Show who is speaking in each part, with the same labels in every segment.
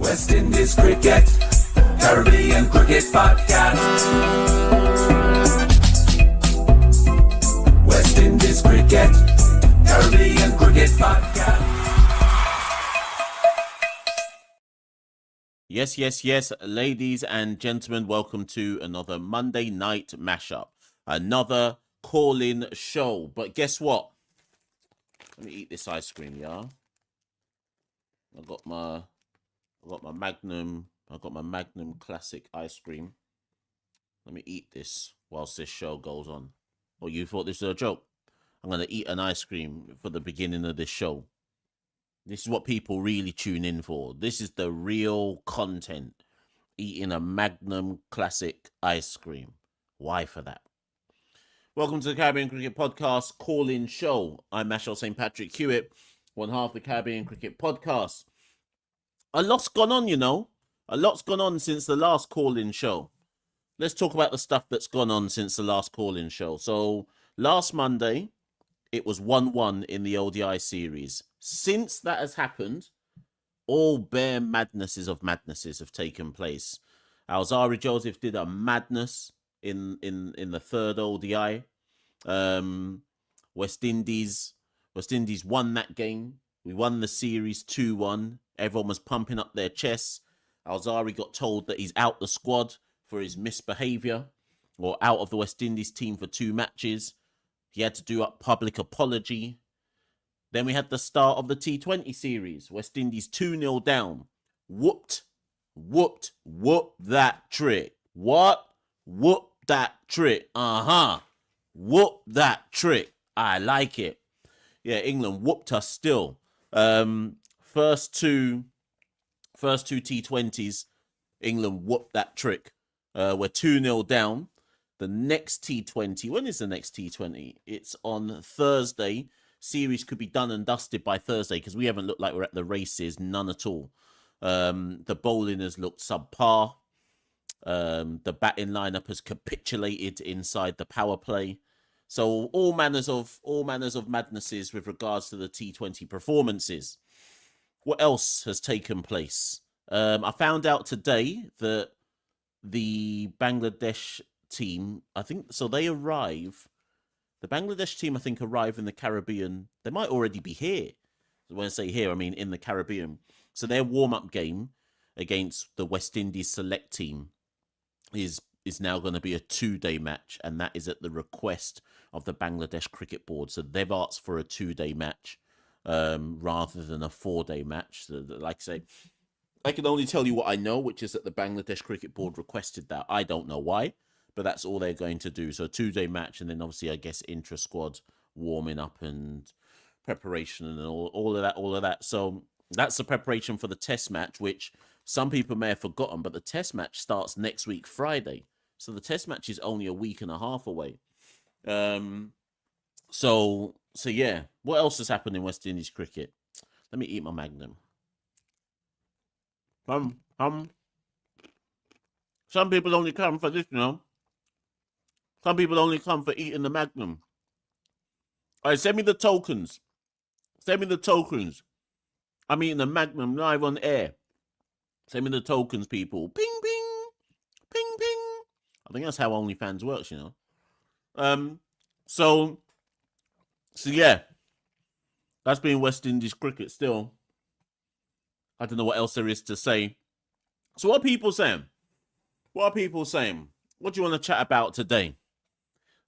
Speaker 1: West Indies Cricket, Caribbean Cricket Podcast. West Indies Cricket, Caribbean Cricket Podcast.
Speaker 2: Yes, ladies and gentlemen, welcome to another Monday Night MashUp, another call-in show. But guess what? Let me eat this ice cream, yeah. I got my Magnum. I got my Magnum classic ice cream. Let me eat this whilst this show goes on. Oh, you thought this was a joke? I'm gonna eat an ice cream for the beginning of this show. This is what people really tune in for. This is the real content. Eating a Magnum classic ice cream. Why for that? Welcome to the Caribbean Cricket Podcast call-in show. I'm Machel St. Patrick Hewitt, one half of the Caribbean Cricket Podcast. A lot's gone on, you know. A lot's gone on since the last call-in show. Let's talk about the stuff that's gone on since the last call-in show. So, last Monday, it was 1-1 in the ODI series. Since that has happened, all bare madnesses have taken place. Shamar Joseph did a madness in the third ODI. West Indies won that game. We won the series 2-1. Everyone was pumping up their chests. Alzari got told that he's out the squad for his misbehaviour, or out of the West Indies team for 2 matches. He had to do a public apology. Then we had the start of the T20 series. West Indies 2-0 down. Whooped that trick. What? Whoop that trick. Whoop that trick. I like it. Yeah, England whooped us still. First two T20s, England whooped that trick. We're 2-0 down. The next T20, when is the next T20? It's on Thursday. Series could be done and dusted by Thursday because we haven't looked like we're at the races, none at all. The bowling has looked subpar. The batting lineup has capitulated inside the power play. So all manners of madnesses with regards to the T20 performances. What else has taken place? I found out today that the Bangladesh team, the Bangladesh team, I think, arrive in the Caribbean. They might already be here. When I say here, I mean in the Caribbean. So their warm-up game against the West Indies select team is now going to be a 2-day match, and that is at the request of the Bangladesh Cricket Board. So they've asked for a 2-day match rather than a 4-day match. So, like I say, I can only tell you what I know, which is that the Bangladesh Cricket Board requested that. I don't know why, but that's all they're going to do. So a 2-day match, and then obviously, I guess, intra-squad warming up and preparation and all of that. So that's the preparation for the test match, which some people may have forgotten, but the test match starts next week, Friday. So the test match is only a week and a half away. So yeah. What else has happened in West Indies cricket? Let me eat my Magnum. Some people only come for this, you know. Some people only come for eating the Magnum. All right, send me the tokens. I'm eating the Magnum live on air. Send me the tokens, people. Ping, ping. Ping, ping. I think that's how OnlyFans works, you know. So yeah. That's been West Indies cricket still. I don't know what else there is to say. So what are people saying? What do you want to chat about today?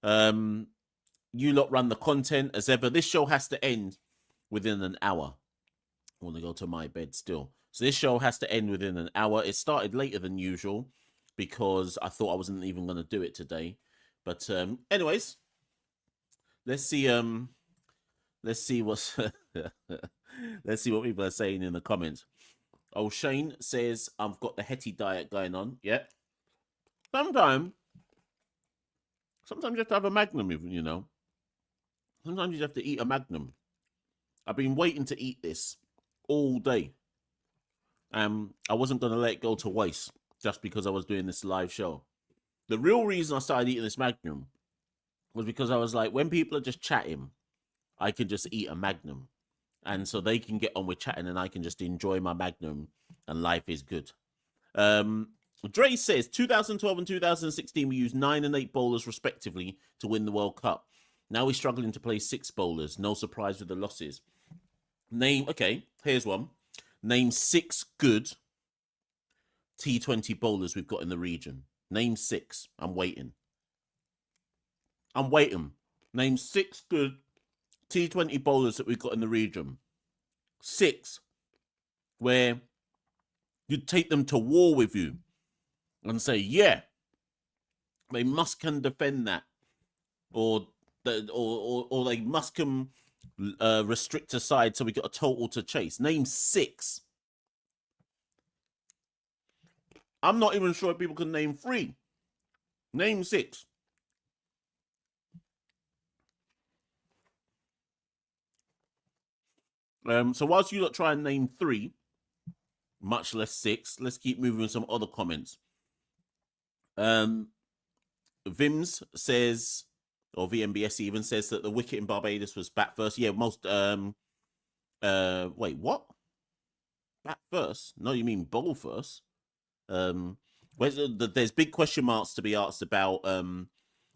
Speaker 2: You lot run the content as ever. This show has to end within an hour. I want to go to my bed still. So this show has to end within an hour. It started later than usual because I thought I wasn't even going to do it today. But anyways, let's see what's let's see what people are saying in the comments. Oh, Shane says I've got the Hetty diet going on. Yeah. Sometimes you have to have a Magnum, even, you know. Sometimes you have to eat a Magnum. I've been waiting to eat this all day. I wasn't going to let it go to waste just because I was doing this live show. The real reason I started eating this Magnum was because I was like, when people are just chatting, I can just eat a Magnum. And so they can get on with chatting and I can just enjoy my Magnum and life is good. Dre says 2012 and 2016 we used 9 and 8 bowlers respectively to win the World Cup. Now we're struggling to play 6 bowlers. No surprise with the losses. Okay, here's one. Name 6 good T20 bowlers we've got in the region. Name 6. I'm waiting. Name 6 good T20 bowlers that we've got in the region. 6. Where you'd take them to war with you and say, yeah, they must can defend that. Or they must can restrict aside so we got a total to chase. Name 6. I'm not even sure if people can name 3. Name 6. So whilst you lot try and name 3, much less 6, let's keep moving with some other comments. Vims says, or VMBS even says that the wicket in Barbados was bat first. Yeah, most wait, what? Bat first? No, you mean bowl first. There's big question marks to be asked about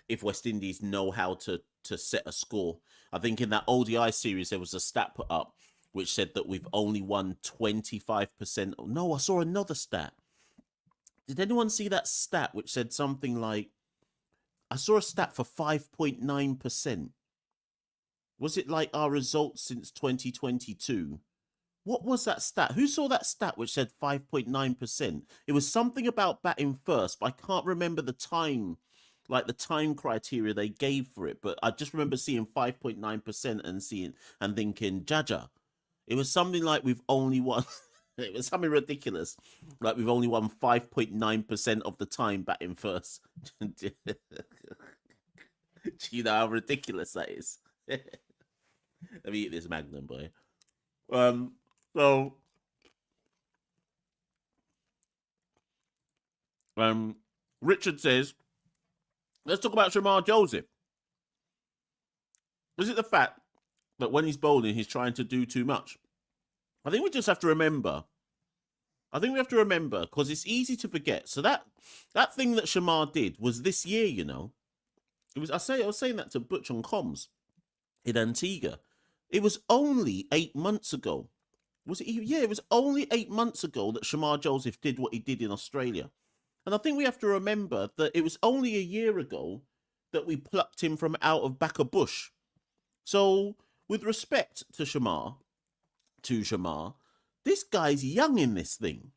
Speaker 2: if West Indies know how to set a score. I think in that ODI series there was a stat put up which said that we've only won 25%. No, I saw another stat. Did anyone see that stat which said something like, I saw a stat for 5.9%. Was it like our results since 2022? What was that stat? Who saw that stat which said 5.9%? It was something about batting first, but I can't remember the time, like the time criteria they gave for it. But I just remember seeing 5.9% and thinking, Jaja. It was something like we've only won. It was something ridiculous. Like we've only won 5.9% of the time batting first. Do you know how ridiculous that is? Let me eat this Magnum, boy. Richard says, let's talk about Shamar Joseph. Is it the fact that when he's bowling, he's trying to do too much? I think we just have to remember. Because it's easy to forget. So that thing that Shamar did was this year, you know. I was saying that to Butch on comms in Antigua. It was only 8 months ago. Was it? Yeah, it was only 8 months ago that Shamar Joseph did what he did in Australia. And I think we have to remember that it was only a year ago that we plucked him from out of back of bush. So, with respect to Shamar, this guy's young in this thing.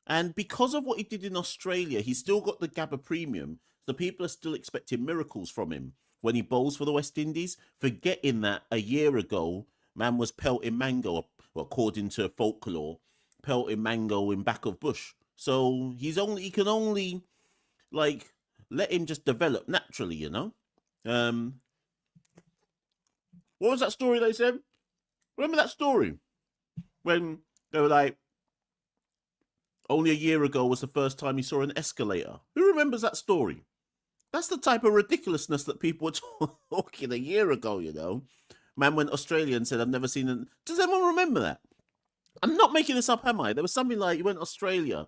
Speaker 2: And because of what he did in Australia, he's still got the Gabba premium. So people are still expecting miracles from him when he bowls for the West Indies, forgetting that a year ago, man was pelting mango, according to folklore, pelting mango in back of bush. So he can only like let him just develop naturally, you know. What was that story they said? Remember that story when they were like, only a year ago was the first time he saw an escalator? Who remembers that story? That's the type of ridiculousness that people were talking a year ago, you know. Man went Australia and said, I've never seen an... Does anyone remember that? I'm not making this up, am I? There was something like, he went Australia.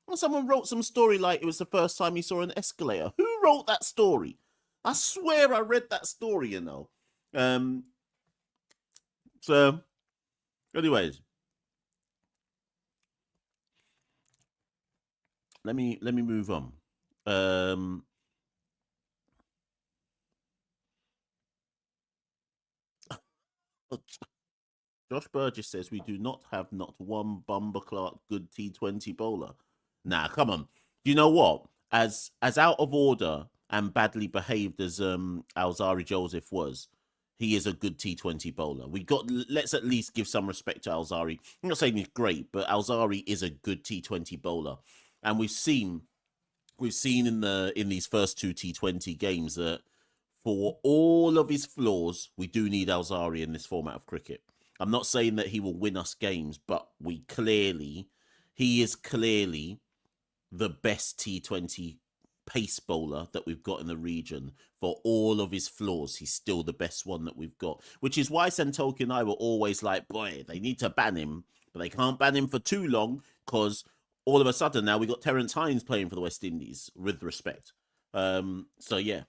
Speaker 2: And someone wrote some story like it was the first time he saw an escalator. Who wrote that story? I swear I read that story, you know. So, anyways. Let me move on. Josh Burgess says we do not have not one Bumba Clark good T20 bowler. Nah, come on. Do you know what? As out of order and badly behaved as Alzari Joseph was, he is a good T20 bowler. Let's at least give some respect to Alzari. I'm not saying he's great, but Alzari is a good T20 bowler, and we've seen in these first 2 T20 games that for all of his flaws, we do need Alzari in this format of cricket. I'm not saying that he will win us games, but he is clearly the best T20 pace bowler that we've got in the region. For all of his flaws, he's still the best one that we've got, which is why Santoki and I were always like, boy, they need to ban him, but they can't ban him for too long because all of a sudden now we got Terence Hines playing for the West Indies, with respect. So yeah.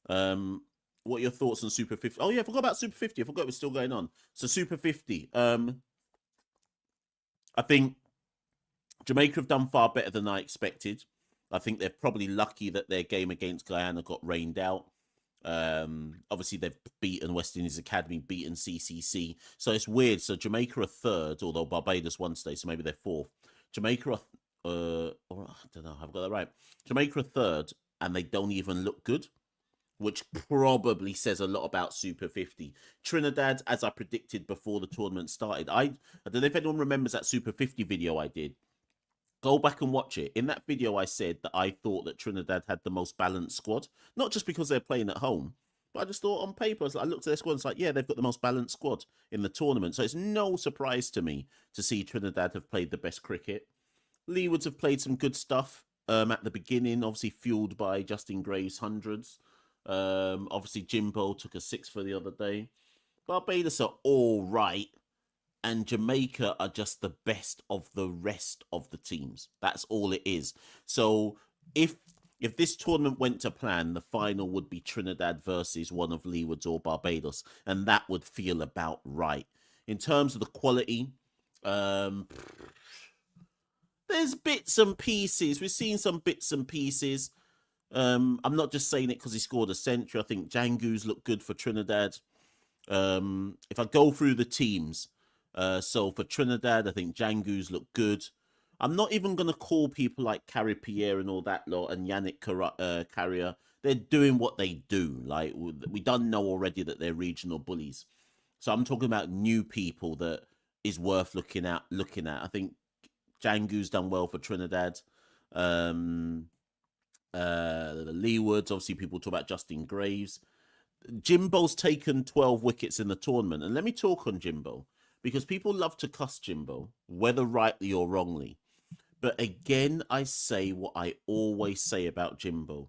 Speaker 2: What are your thoughts on Super 50? Oh yeah, I forgot about Super 50. I forgot it was still going on. So Super 50. I think Jamaica have done far better than I expected. I think they're probably lucky that their game against Guyana got rained out. Obviously they've beaten West Indies Academy, beaten CCC. So it's weird. So Jamaica are third, although Barbados won today, so maybe they're fourth. Jamaica are, or I don't know, I've got that right. Jamaica are third, and they don't even look good, which probably says a lot about Super 50. Trinidad, as I predicted before the tournament started, I don't know if anyone remembers that Super 50 video I did. Go back and watch it. In that video, I said that I thought that Trinidad had the most balanced squad, not just because they're playing at home, but I just thought on paper, I looked at their squad and it's like, yeah, they've got the most balanced squad in the tournament. So it's no surprise to me to see Trinidad have played the best cricket. Leewards have played some good stuff at the beginning, obviously fueled by Justin Graves' hundreds. Obviously, Jimbo took a 6 for the other day. Barbados are all right. And Jamaica are just the best of the rest of the teams. That's all it is. So if this tournament went to plan, the final would be Trinidad versus one of Leewards or Barbados, and that would feel about right. In terms of the quality, there's bits and pieces. We've seen some bits and pieces. I'm not just saying it because he scored a century. I think Django's looked good for Trinidad. If I go through the teams, so for Trinidad, I think Django's look good. I'm not even going to call people like Carrie Pierre and all that lot and Yannick Carrier. They're doing what they do. Like, we don't know already that they're regional bullies. So I'm talking about new people that is worth looking at. I think Django's done well for Trinidad. The Leewards, obviously people talk about Justin Graves. Jimbo's taken 12 wickets in the tournament. And let me talk on Jimbo, because people love to cuss Jimbo, whether rightly or wrongly. But again, I say what I always say about Jimbo.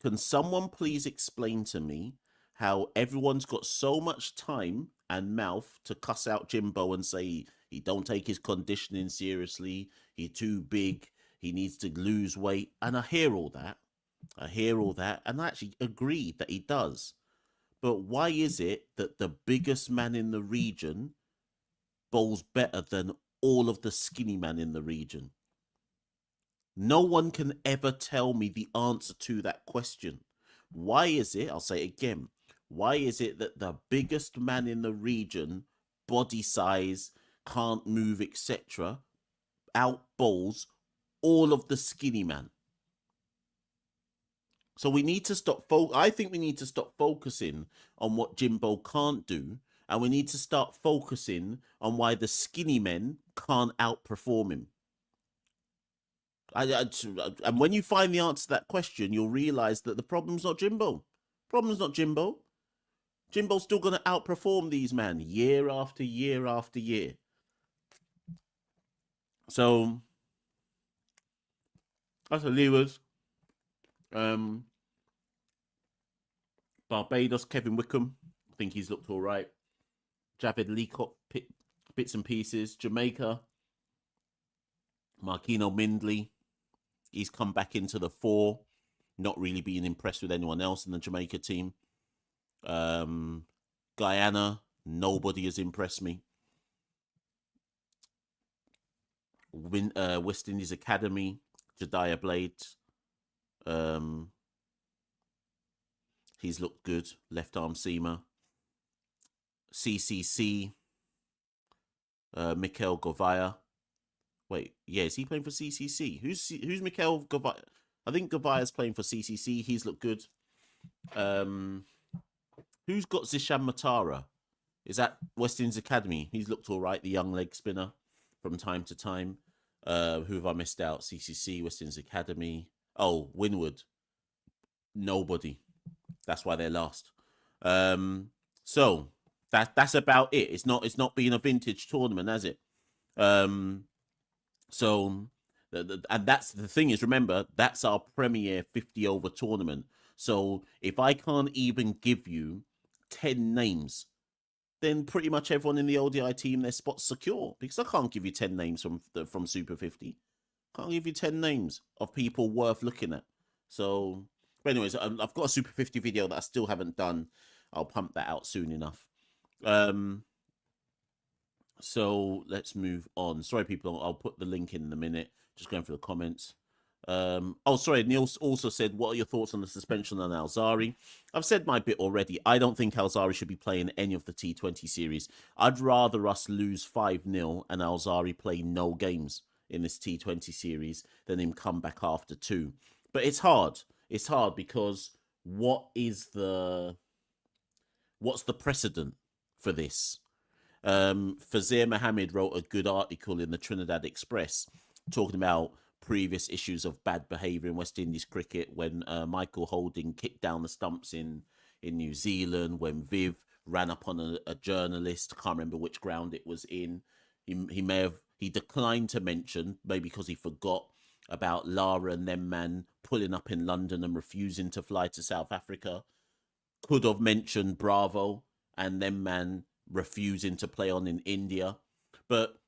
Speaker 2: Can someone please explain to me how everyone's got so much time and mouth to cuss out Jimbo and say he don't take his conditioning seriously, he's too big, he needs to lose weight? And I hear all that. And I actually agree that he does. But why is it that the biggest man in the region bowls better than all of the skinny man in the region? No one can ever tell me the answer to that question. Why is it, I'll say it again, why is it that the biggest man in the region, body size, can't move, etc., out bowls all of the skinny man? So we need to stop. I think we need to stop focusing on what Jimbo can't do, and we need to start focusing on why the skinny men can't outperform him. And when you find the answer to that question, you'll realize that the problem's not Jimbo. Problem's not Jimbo. Jimbo's still going to outperform these men year after year after year. So that's a Leewards. Barbados, Kevin Wickham. I think he's looked all right. Javed Leacock, bits and pieces. Jamaica, Marquino Mindley. He's come back into the fore. Not really being impressed with anyone else in the Jamaica team. Guyana, nobody has impressed me. West Indies Academy, Jediah Blades. He's looked good. Left arm seamer. CCC. Machel Govaya. Wait, yeah, is he playing for CCC? Who's Machel Govaya? I think Govaya's playing for CCC. He's looked good. Who's got Zishan Matara? Is that West Indies Academy? He's looked all right. The young leg spinner from time to time. Who have I missed out? CCC, West Indies Academy. Oh, Winwood. Nobody. That's why they're last. So that's about it. It's not being a vintage tournament, has it? So and that's the thing is, remember, that's our premier 50 over tournament. So if I can't even give you 10 names then pretty much everyone in the ODI team, their spot's secure. Because I can't give you 10 names from Super 50. Can't give you 10 names of people worth looking at. So, but anyways, I've got a Super 50 video that I still haven't done. I'll pump that out soon enough. So let's move on. Sorry, people. I'll put the link in a minute. Just going through the comments. Oh, sorry. Neil also said, what are your thoughts on the suspension on Alzari? I've said my bit already. I don't think Alzari should be playing any of the T20 series. I'd rather us lose 5-0 and Alzari play no games in this T20 series than him come back after 2. But it's hard. It's hard because what's the precedent for this? Fazir Mohammed wrote a good article in the Trinidad Express talking about previous issues of bad behaviour in West Indies cricket when Michael Holding kicked down the stumps in New Zealand, when Viv ran up on a journalist. I can't remember which ground it was in. He declined to mention, maybe because he forgot, about Lara and them man pulling up in London and refusing to fly to South Africa. Could have mentioned Bravo and them man refusing to play on in India. But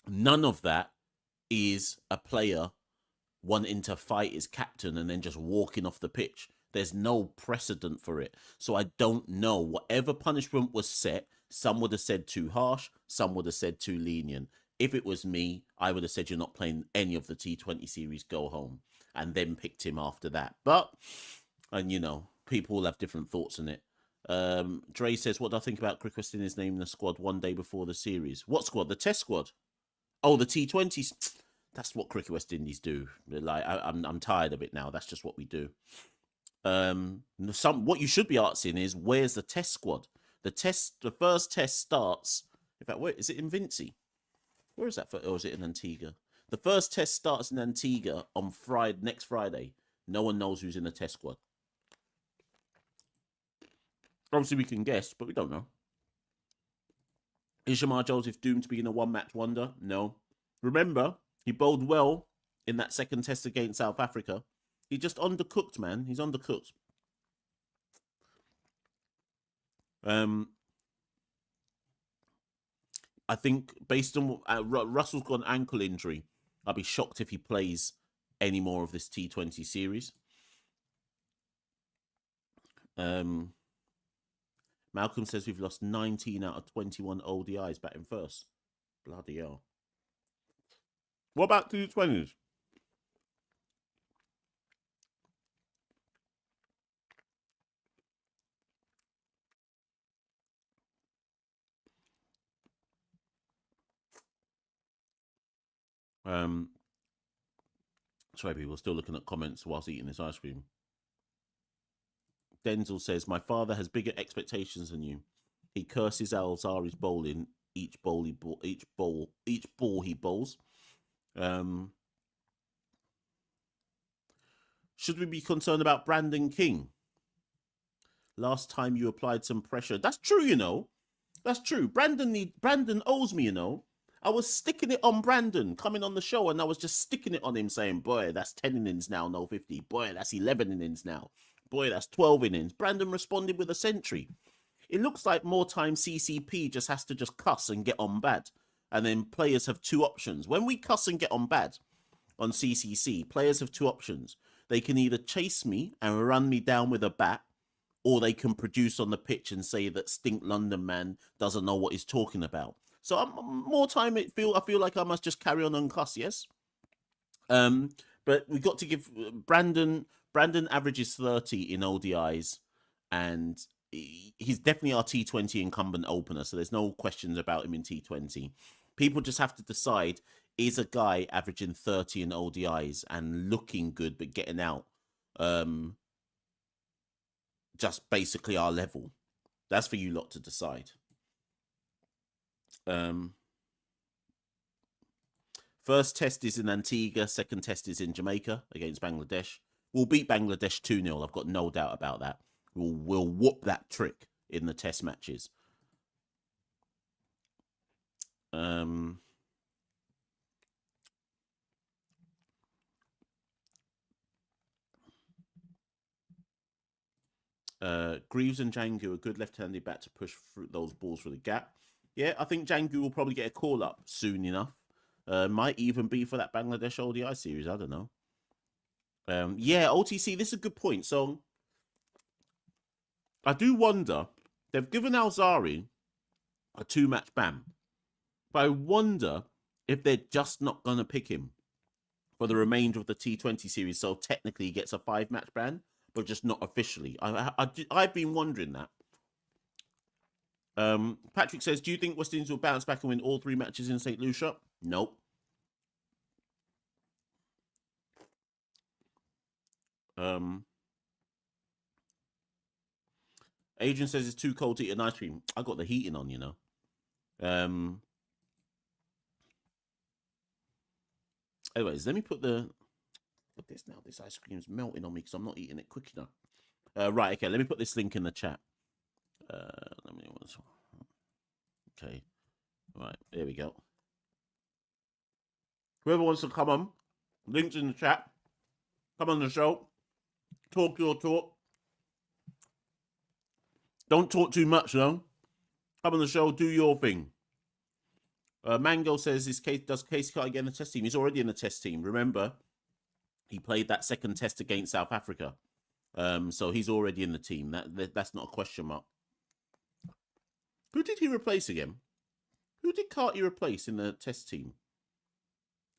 Speaker 2: none of that is a player wanting to fight his captain and then just walking off the pitch. There's no precedent for it. So I don't know. Whatever punishment was set, some would have said too harsh, some would have said too lenient. If it was me, I would have said you're not playing any of the T20 series, go home, and then picked him after that. But, and you know, people will have different thoughts on it. Dre says, what do I think about Crick West Indies naming the squad one day before the series? What squad? The test squad? Oh, the T20s. That's what Cricket West Indies do. Like, I'm tired of it now. That's just what we do. What you should be asking is, where's the test squad? The first test starts. In fact, where is it in Vinci? Where is that for? Or is it in Antigua? The first test starts in Antigua on next Friday. No one knows who's in the test squad. Obviously, we can guess, but we don't know. Is Shamar Joseph doomed to being a one-match wonder? No. Remember, he bowled well in that second test against South Africa. He just undercooked, man. He's undercooked. I think based on Russell's got an ankle injury, I'd be shocked if he plays any more of this T20 series. Malcolm says we've lost 19 out of 21 ODIs batting first. Bloody hell. What about T20s? Sorry, people, still looking at comments whilst eating this ice cream. Denzel says, my father has bigger expectations than you. He curses Alzari's bowling each ball he bowls. Should we be concerned about Brandon King? Last time you applied some pressure. That's true, you know. That's true. Brandon owes me, you know. I was sticking it on Brandon coming on the show, and I was just sticking it on him saying, boy, that's 10 innings now, no 50. Boy, that's 11 innings now. Boy, that's 12 innings. Brandon responded with a century. It looks like more time CCP just has to just cuss and get on bad. And then players have two options. When we cuss and get on bad on CCC, players have two options. They can either chase me and run me down with a bat, or they can produce on the pitch and say that Stink London man doesn't know what he's talking about. So more time I feel like I must just carry on and cuss, yes? But we got to give Brandon averages 30 in ODIs, and he's definitely our T20 incumbent opener, so there's no questions about him in T20. People just have to decide, is a guy averaging 30 in ODIs and looking good but getting out just basically our level? That's for you lot to decide. First test is in Antigua, second test is in Jamaica against Bangladesh. We'll beat Bangladesh 2-0. I've got no doubt about that. We'll whoop that trick in the test matches. Greaves and Django, a good left-handed bat to push through those balls through the gap. Yeah, I think Django will probably get a call up soon enough. Might even be for that Bangladesh ODI series. I don't know. Yeah, OTC, this is a good point. So I do wonder, they've given Alzari a 2-match ban, but I wonder if they're just not going to pick him for the remainder of the T20 series. So technically he gets a 5-match ban, but just not officially. I've been wondering that. Patrick says, do you think West Indies will bounce back and win all 3 matches in St. Lucia? Nope. Adrian says it's too cold to eat an ice cream. I got the heating on, you know. Anyways, let me put this now. This ice cream's melting on me because I'm not eating it quick enough. Right, okay. Let me put this link in the chat. Okay. Right, there we go. Whoever wants to come on, links in the chat. Come on the show. Talk your talk. Don't talk too much, though. Come on the show, do your thing. Mango says, does Casey Carter get in the test team? He's already in the test team. Remember, he played that second test against South Africa. So he's already in the team. That's not a question mark. Who did he replace again? Who did Carter replace in the test team?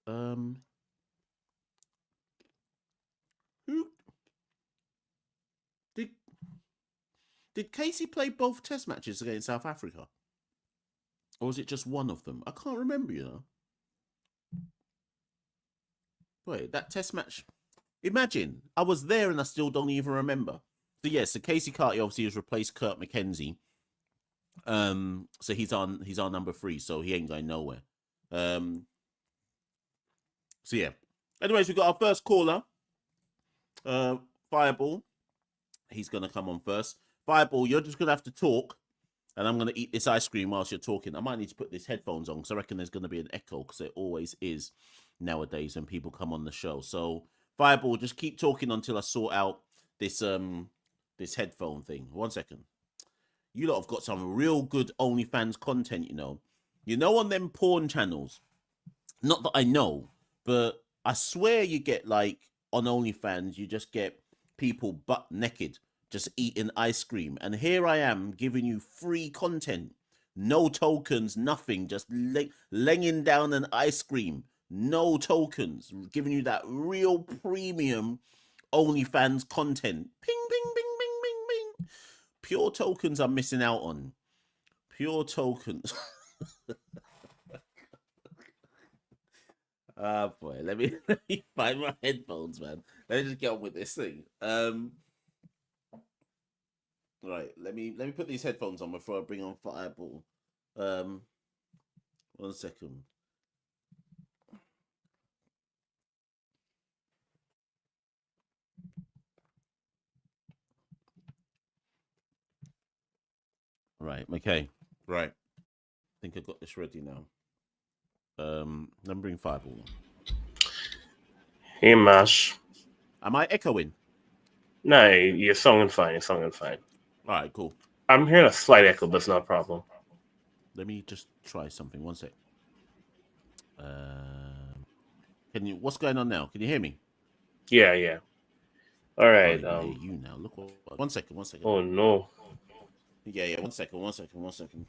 Speaker 2: Who did Casey play both test matches against South Africa? Or was it just one of them? I can't remember, you know. Wait, that test match. Imagine, I was there and I still don't even remember. So yes, so Casey Carty obviously has replaced Kurt McKenzie. So he's our number 3, so he ain't going nowhere. So yeah. Anyways, we got our first caller. Fireball. He's gonna come on first. Fireball, you're just gonna have to talk, and I'm gonna eat this ice cream whilst you're talking. I might need to put these headphones on because I reckon there's gonna be an echo because there always is nowadays when people come on the show. So Fireball, just keep talking until I sort out this this headphone thing. 1 second. You lot have got some real good OnlyFans content, you know. You know, on them porn channels. Not that I know, but I swear you get, like, on OnlyFans, you just get people butt naked just eating ice cream. And here I am giving you free content. No tokens, nothing. Just laying down an ice cream. No tokens. Giving you that real premium OnlyFans content. Ping, ping, ping, ping, ping, ping. Pure tokens I'm missing out on. Pure tokens. Ah, boy. Let me find my headphones, man. Let me just get on with this thing. Right, let me put these headphones on before I bring on Fireball. 1 second. Right, okay. Right. I think I got this ready now. Let me bring Fireball on.
Speaker 3: Hey, Mash.
Speaker 2: Am I echoing?
Speaker 3: No, you're sounding fine. You're sounding fine.
Speaker 2: All right, cool.
Speaker 3: I'm hearing a slight echo, but it's not a problem.
Speaker 2: Let me just try something. 1 sec. Can you? What's going on now? Can you hear me?
Speaker 3: Yeah. All right.
Speaker 2: I hear you now. Look. 1 second. 1 second.
Speaker 3: Oh no.
Speaker 2: Yeah. 1 second. 1 second. 1 second.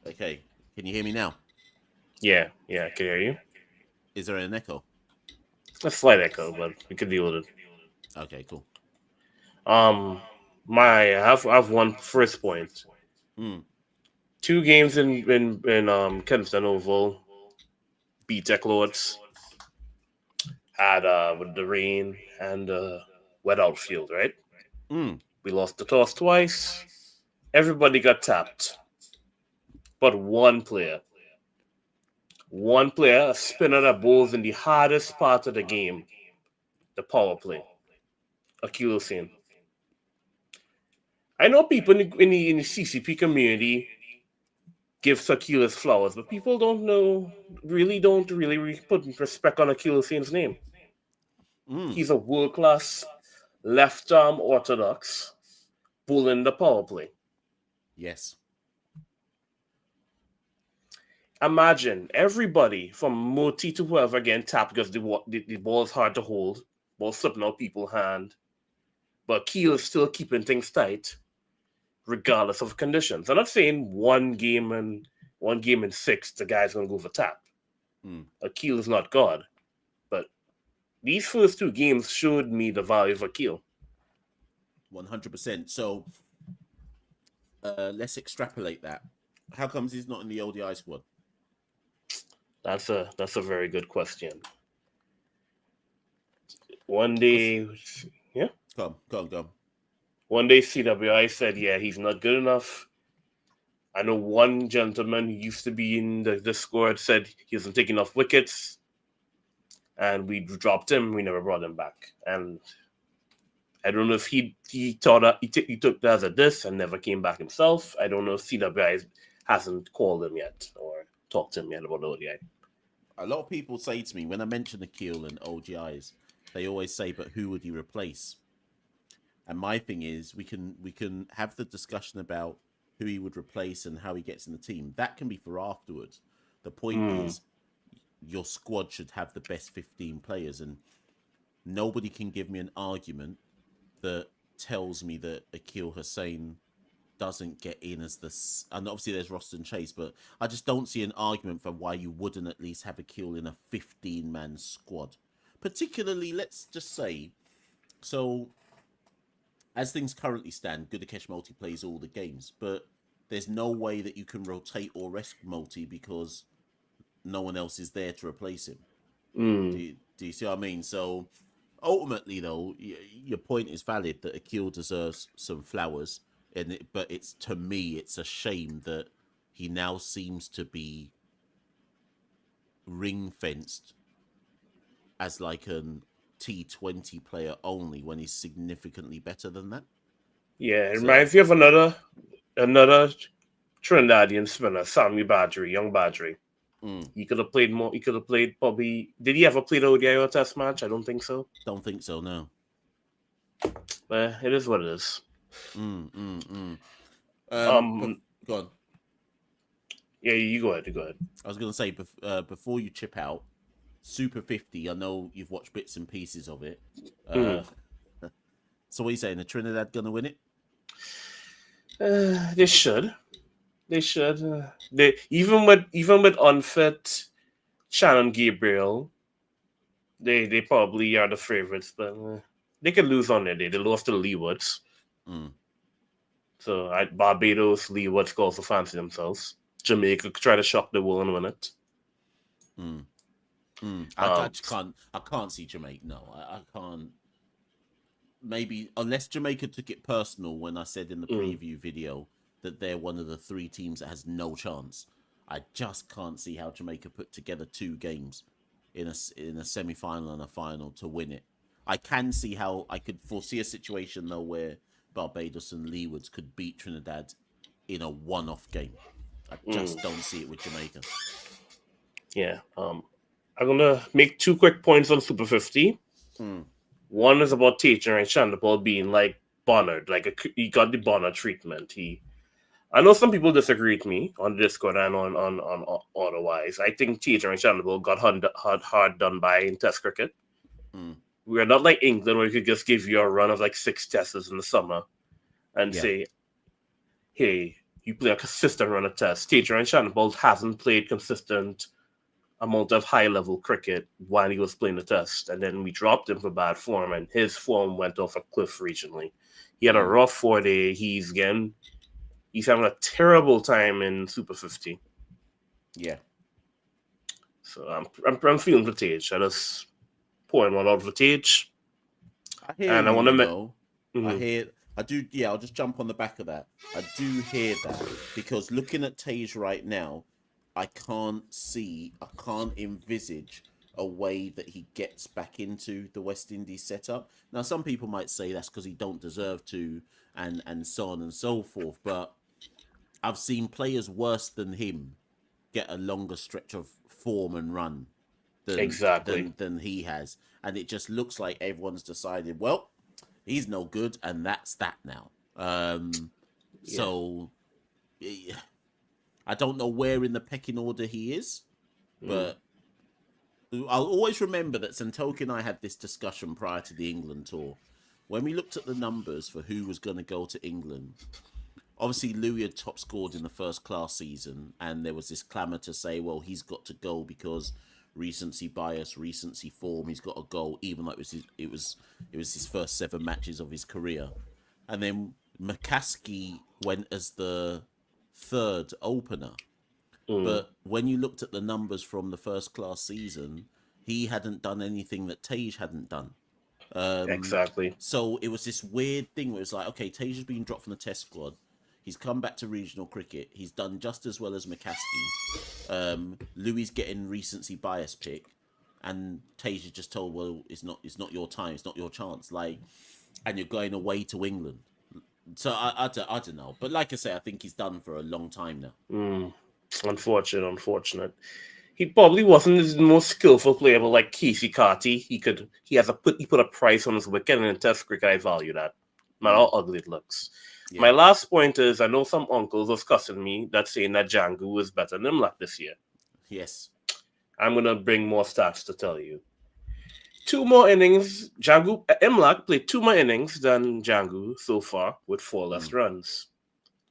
Speaker 2: Okay. Can you hear me now?
Speaker 3: Yeah. I can hear you.
Speaker 2: Is there an echo?
Speaker 3: A slight echo, but we could deal with it.
Speaker 2: Okay. Cool.
Speaker 3: I have one first point. 2 games in Kensington Oval. Beat Tech Lords. Had with the rain and wet outfield, right? We lost the toss twice. Everybody got tapped, but one player, a spinner that bowls in the hardest part of the game, the power play, Akil Hussain. I know people in the CCP community give Akil his flowers, but people don't really put respect on Akil Hussain's name. He's a world-class left arm orthodox, pulling the power play.
Speaker 2: Yes.
Speaker 3: Imagine everybody from Moti to whoever getting tapped because the ball is hard to hold, ball slipping out people's hand, but Keel is still keeping things tight, regardless of conditions. I'm not saying one game in 6, the guy's gonna go for tap. Akil is not God, but these first 2 games showed me the value of Akil.
Speaker 2: 100%. So let's extrapolate that. How comes he's not in the ODI squad?
Speaker 3: That's a very good question. One day, yeah.
Speaker 2: Go on.
Speaker 3: One day CWI said, yeah, he's not good enough. I know one gentleman who used to be in the squad said he wasn't taking enough wickets, and we dropped him. We never brought him back. And I don't know if he thought that he took that as a diss and never came back himself. I don't know if CWI hasn't called him yet or talked to him yet about the ODI.
Speaker 2: A lot of people say to me when I mention Akil and ODIs, they always say, "But who would he replace?" And my thing is, we can have the discussion about who he would replace and how he gets in the team. That can be for afterwards. The point is, your squad should have the best 15 players, and nobody can give me an argument that tells me that Akil Hussain doesn't get in as this. And obviously there's Roston Chase, but I just don't see an argument for why you wouldn't at least have Akil in a 15-man squad. Particularly, let's just say, so as things currently stand, Gudakesh Multi plays all the games, but there's no way that you can rotate or rest Multi because no one else is there to replace him. Do you see what I mean? So ultimately, though, your point is valid that Akil deserves some flowers, but it's, to me, it's a shame that he now seems to be ring-fenced as like an T20 player only when he's significantly better than that.
Speaker 3: Yeah, it reminds me of another Trinidadian spinner, Sammy Badri, young Badri. He could have played more. He could have played probably. Did he ever play the ODI or Test match? I don't think so.
Speaker 2: Don't think so, no.
Speaker 3: But it is what it is.
Speaker 2: Go on.
Speaker 3: Yeah, you go ahead.
Speaker 2: I was going to say, before you chip out, Super 50, I know you've watched bits and pieces of it. So what are you saying? Are Trinidad going to win it?
Speaker 3: They should. They should. They even with unfit Shannon Gabriel, they probably are the favorites, but they could lose on their day. They lost to the Leewards. So at Barbados, Leewards could also fancy themselves. Jamaica could try to shock the world and win it.
Speaker 2: I can't see Jamaica. No, I can't. Maybe unless Jamaica took it personal when I said in the preview video that they're one of the 3 teams that has no chance. I just can't see how Jamaica put together 2 games in a semi-final and a final to win it. I can see how I could foresee a situation though where Barbados and Leewards could beat Trinidad in a one-off game. I just don't see it with Jamaica.
Speaker 3: Yeah. I'm gonna make 2 quick points on Super 50. One is about Teacher and Chandal being like Bonner, he got the Bonner treatment. I know some people disagree with me on Discord and on otherwise. I think Teacher and Chandal got hard done by in Test cricket. We're not like England where we could just give you a run of like 6 tests in the summer and say, hey, you play a consistent run of tests. Teacher and Chandal hasn't played consistent amount of high-level cricket while he was playing the test. And then we dropped him for bad form, and his form went off a cliff recently. He had a rough 4-day. He's having a terrible time in Super 50.
Speaker 2: Yeah.
Speaker 3: So I'm feeling Vittage. I just pour him one out Vittage.
Speaker 2: I hear and I do. Yeah, I'll just jump on the back of that. I do hear that because looking at Tage right now, I can't envisage a way that he gets back into the West Indies setup. Now, some people might say that's because he don't deserve to, and so on and so forth. But I've seen players worse than him get a longer stretch of form and run than he has, and it just looks like everyone's decided, well, He's no good, and that's that now. So I don't know where in the pecking order he is, but I'll always remember that Santoki and I had this discussion prior to the England tour. When we looked at the numbers for who was going to go to England, obviously Louis had top scored in the first class season, and there was this clamour to say, well, he's got to go because recency bias, recency form, he's got to go, even though it was his first 7 matches of his career. And then McCaskey went as the 3rd opener. But when you looked at the numbers from the first class season, he hadn't done anything that Tage hadn't done.
Speaker 3: Exactly.
Speaker 2: So it was this weird thing where it's like, okay, Tage has been dropped from the test squad. He's come back to regional cricket. He's done just as well as McCaskey. Louis getting recency bias pick, and Tage is just told, well, it's not your time, it's not your chance. Like, and you're going away to England. So I don't know. But like I say, I think he's done for a long time now.
Speaker 3: Unfortunate. He probably wasn't the most skillful player, but like Casey Carty, he put a price on his wicket, and in Test cricket, I value that. No matter how ugly it looks. Yeah. My last point is, I know some uncles was cussing me that saying that Django was better than Imlach this year.
Speaker 2: Yes.
Speaker 3: I'm gonna bring more stats to tell you. 2 more innings. Imlach played 2 more innings than Django so far with 4 less runs.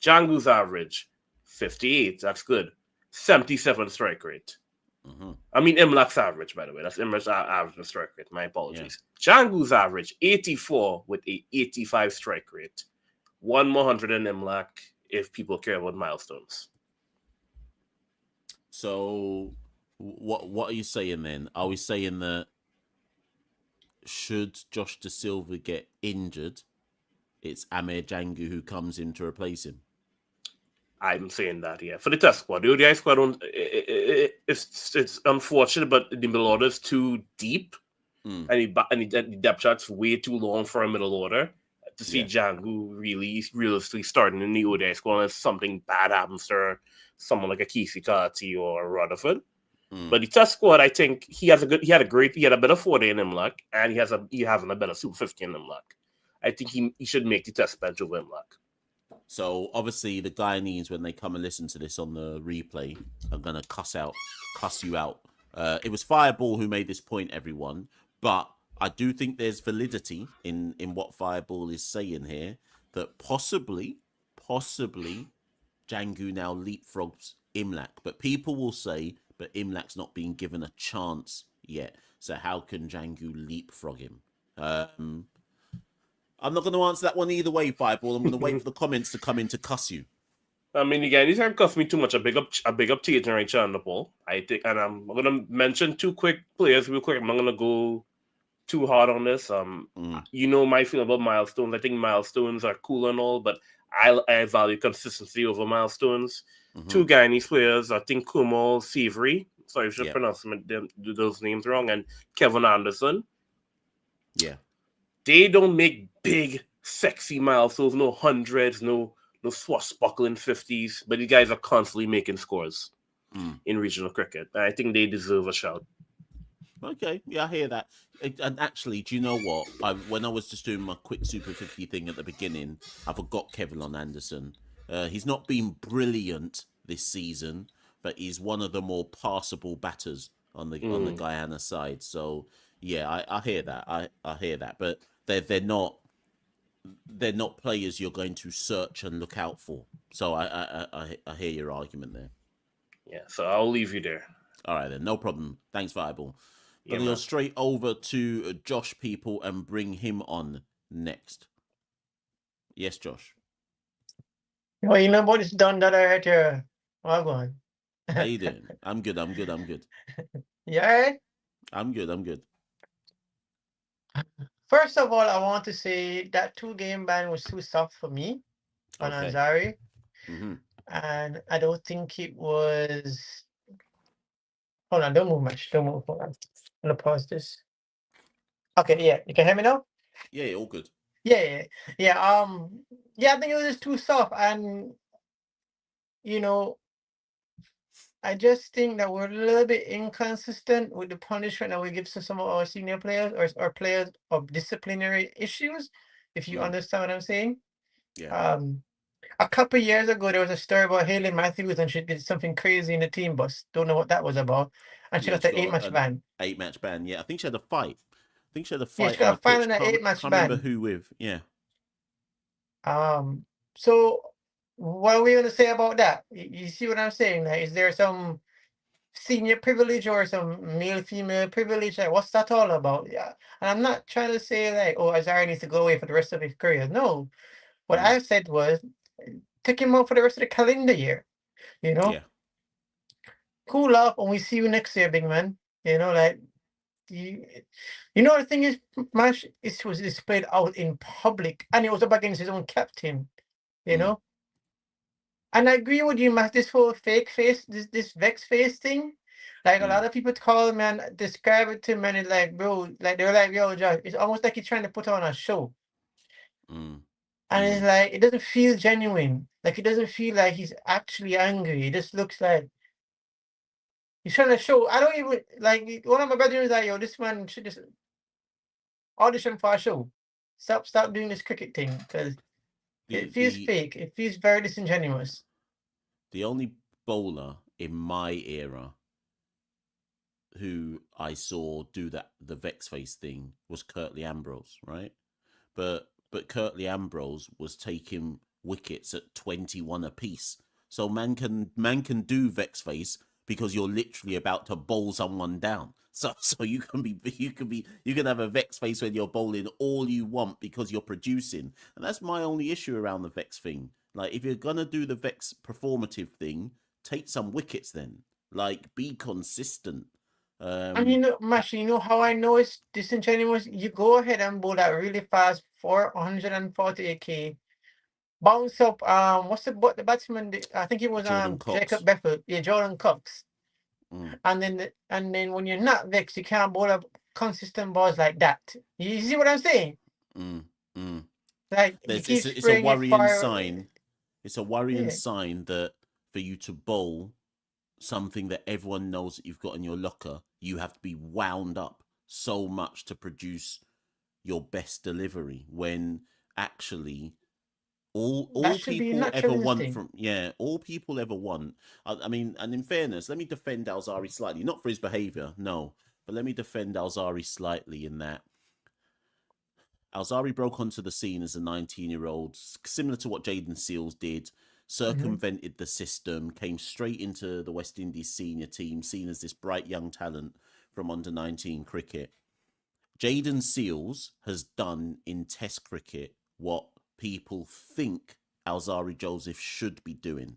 Speaker 3: Django's average 58. That's good. 77 strike rate. I mean Imlach's average, by the way. That's Imlach's average and strike rate. My apologies. Yeah. Django's average 84 with a 85 strike rate. 1 more 100 in Imlach if people care about milestones.
Speaker 2: So, what are you saying then? Are we saying that should Josh De Silva get injured, it's Amir Django who comes in to replace him?
Speaker 3: I'm saying that, yeah. For the Test squad, the ODI squad, it's unfortunate, but the middle order is too deep, and the depth chart's way too long for a middle order. To see Django really realistically starting in the ODI squad unless something bad happens to someone like a Kesey Carty or Rutherford. But the Test squad, I think he had a better 40 in Imlach, and he having a better Super 50 in Imlach. I think he should make the Test bench over Imlach.
Speaker 2: So obviously the Guyanese, when they come and listen to this on the replay, are gonna cuss you out. It was Fireball who made this point, everyone, but I do think there's validity in what Fireball is saying here, that possibly Django now leapfrogs Imlach, but people will say, but Imlach's not being given a chance yet, so how can Django leapfrog him? I'm not going to answer that one either way, Fireball. I'm going to wait for the comments to come in to cuss you.
Speaker 3: I mean, again, these aren't cuss me too much. A big up Tage and right Chandal, I think, and I'm going to mention 2 quick players real quick. I'm not going to go too hard on this. You know my feeling about milestones. I think milestones are cool and all, but I value consistency over milestones. 2 Guyanese players, I think Kumal Savory. Sorry if I pronounce those names wrong, and Kevin Anderson.
Speaker 2: Yeah.
Speaker 3: They don't make big, sexy milestones, no hundreds, no swashbuckling 50s, but these guys are constantly making scores in regional cricket. And I think they deserve a shout.
Speaker 2: Okay, yeah, I hear that. And actually, do you know what? When I was just doing my quick Super 50 thing at the beginning, I forgot Kevin Anderson. He's not been brilliant this season, but he's one of the more passable batters on the Guyana side. So yeah, I hear that. I hear that, but they're not players you're going to search and look out for. So I hear your argument there.
Speaker 3: Yeah, so I'll leave you there.
Speaker 2: All right then, no problem. Thanks, Viable. Gonna go straight over to Josh people and bring him on next. Yes, Josh.
Speaker 4: Well, you know what? It's done that I had to. Well, go on.
Speaker 2: How you doing? I'm good.
Speaker 4: You all right?
Speaker 2: I'm good.
Speaker 4: First of all, I want to say that 2-game ban was too soft for me on Ansari. And I don't think it was. Hold on, don't move much. Don't move. Hold on. I'm going to pause this. Okay, yeah. You can hear me now?
Speaker 2: Yeah, all good.
Speaker 4: Yeah. I think it was just too soft. And, I just think that we're a little bit inconsistent with the punishment that we give to some of our senior players or players of disciplinary issues. if you understand what I'm saying.
Speaker 2: Yeah.
Speaker 4: A couple years ago, there was a story about Haley Matthews, and she did something crazy in the team bus. Don't know what that was about. And she
Speaker 2: Yeah,
Speaker 4: got
Speaker 2: she
Speaker 4: the
Speaker 2: got
Speaker 4: 8-match
Speaker 2: an
Speaker 4: ban.
Speaker 2: 8-match ban. Yeah, I think she had a fight. I think she had a
Speaker 4: Yeah,
Speaker 2: fight
Speaker 4: she
Speaker 2: on
Speaker 4: got
Speaker 2: the
Speaker 4: a final
Speaker 2: pitch.
Speaker 4: in an
Speaker 2: Can't
Speaker 4: 8-match
Speaker 2: remember
Speaker 4: ban.
Speaker 2: who with. Yeah.
Speaker 4: So what are we gonna say about that? You see what I'm saying? Like, is there some senior privilege or some male female privilege? Like, what's that all about? Yeah, and I'm not trying to say like, oh, Azari needs to go away for the rest of his career. No, what I said was, take him out for the rest of the calendar year. You know,
Speaker 2: Yeah.
Speaker 4: cool off, and we see you next year, big man. You know, like you, you know the thing is, Mash, it was displayed out in public, and it was up against his own captain. You know. And I agree with you, Matt. This whole fake face, this vex face thing, like a lot of people call him and describe it to him, and it's like, bro, like they're like, yo, Josh, it's almost like he's trying to put on a show, and it's like it doesn't feel genuine. Like it doesn't feel like he's actually angry. It just looks like he's trying to show. I don't even like one of my brothers was like, yo, this man should just audition for a show. Stop doing this cricket thing because it feels fake. It feels very disingenuous.
Speaker 2: The only bowler in my era who I saw do the vex face thing was Curtly Ambrose, right? But Curtly Ambrose was taking wickets at 21 apiece. So man can do vex face because you're literally about to bowl someone down. So you can have a vex face when you're bowling all you want because you're producing. And that's my only issue around the vex thing. Like if you're gonna do the vex performative thing, take some wickets then. Like be consistent.
Speaker 4: And you know, Mash, you know how I know it's disingenuous? You go ahead and bowl that really fast 448k. Bounce up, what's the batsman? I think it was
Speaker 2: Jordan Cox.
Speaker 4: Jacob Befford. Yeah, Jordan Cox. And then when you're not vexed, you can't bowl up consistent balls like that. You see what I'm saying? Like you keep
Speaker 2: it's a
Speaker 4: spraying it
Speaker 2: worrying
Speaker 4: fire.
Speaker 2: sign. It's a worrying sign that for you to bowl something that everyone knows that you've got in your locker, you have to be wound up so much to produce your best delivery when actually all people ever want from all people ever want. I mean, and in fairness, let me defend Alzari slightly, not for his behaviour, no, but let me defend Alzari slightly in that Alzari broke onto the scene as a 19-year-old, similar to what Jaden Seals did, circumvented the system, came straight into the West Indies senior team, seen as this bright young talent from under-19 cricket. Jaden Seals has done in Test cricket what people think Alzari Joseph should be doing.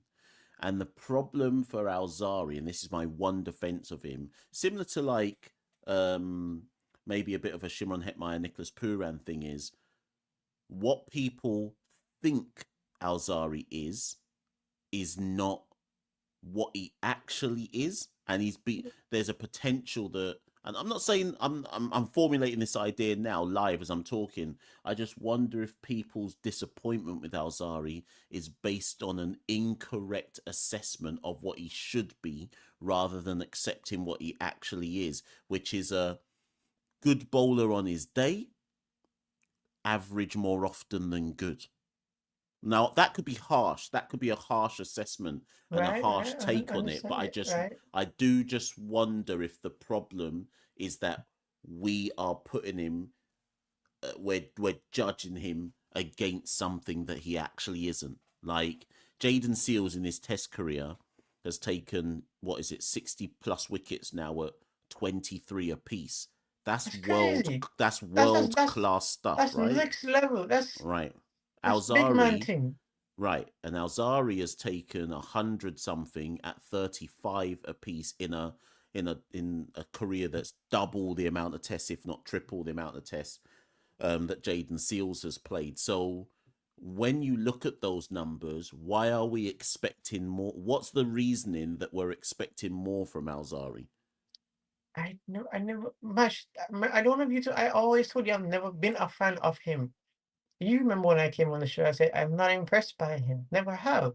Speaker 2: And the problem for Alzari, and this is my one defense of him, similar to like maybe a bit of a Shimron Hetmeyer, Nicholas Pooran thing, is what people think Alzari is not what he actually is. And there's a potential that, and I'm not saying I'm formulating this idea now live as I'm talking. I just wonder if people's disappointment with Alzari is based on an incorrect assessment of what he should be rather than accepting what he actually is, which is a good bowler on his day, average more often than good. Now that could be harsh. That could be a harsh assessment and a harsh take on it. But I do just wonder if the problem is that we are putting him, we're judging him against something that he actually isn't. Like Jaden Seals in his Test career has taken 60 plus wickets now at 23 apiece. That's world class stuff,
Speaker 4: that's
Speaker 2: right?
Speaker 4: Next level. That's
Speaker 2: right.
Speaker 4: Alzari, big man thing.
Speaker 2: Right, and Alzari has taken 100 something at 35 apiece in a career that's double the amount of tests, if not triple the amount of tests that Jaden Seals has played. So when you look at those numbers, why are we expecting more? What's the reasoning that we're expecting more from Alzari?
Speaker 4: I never, Mash, I don't know if you two, I always told you I've never been a fan of him. You remember when I came on the show, I said, I'm not impressed by him. Never have.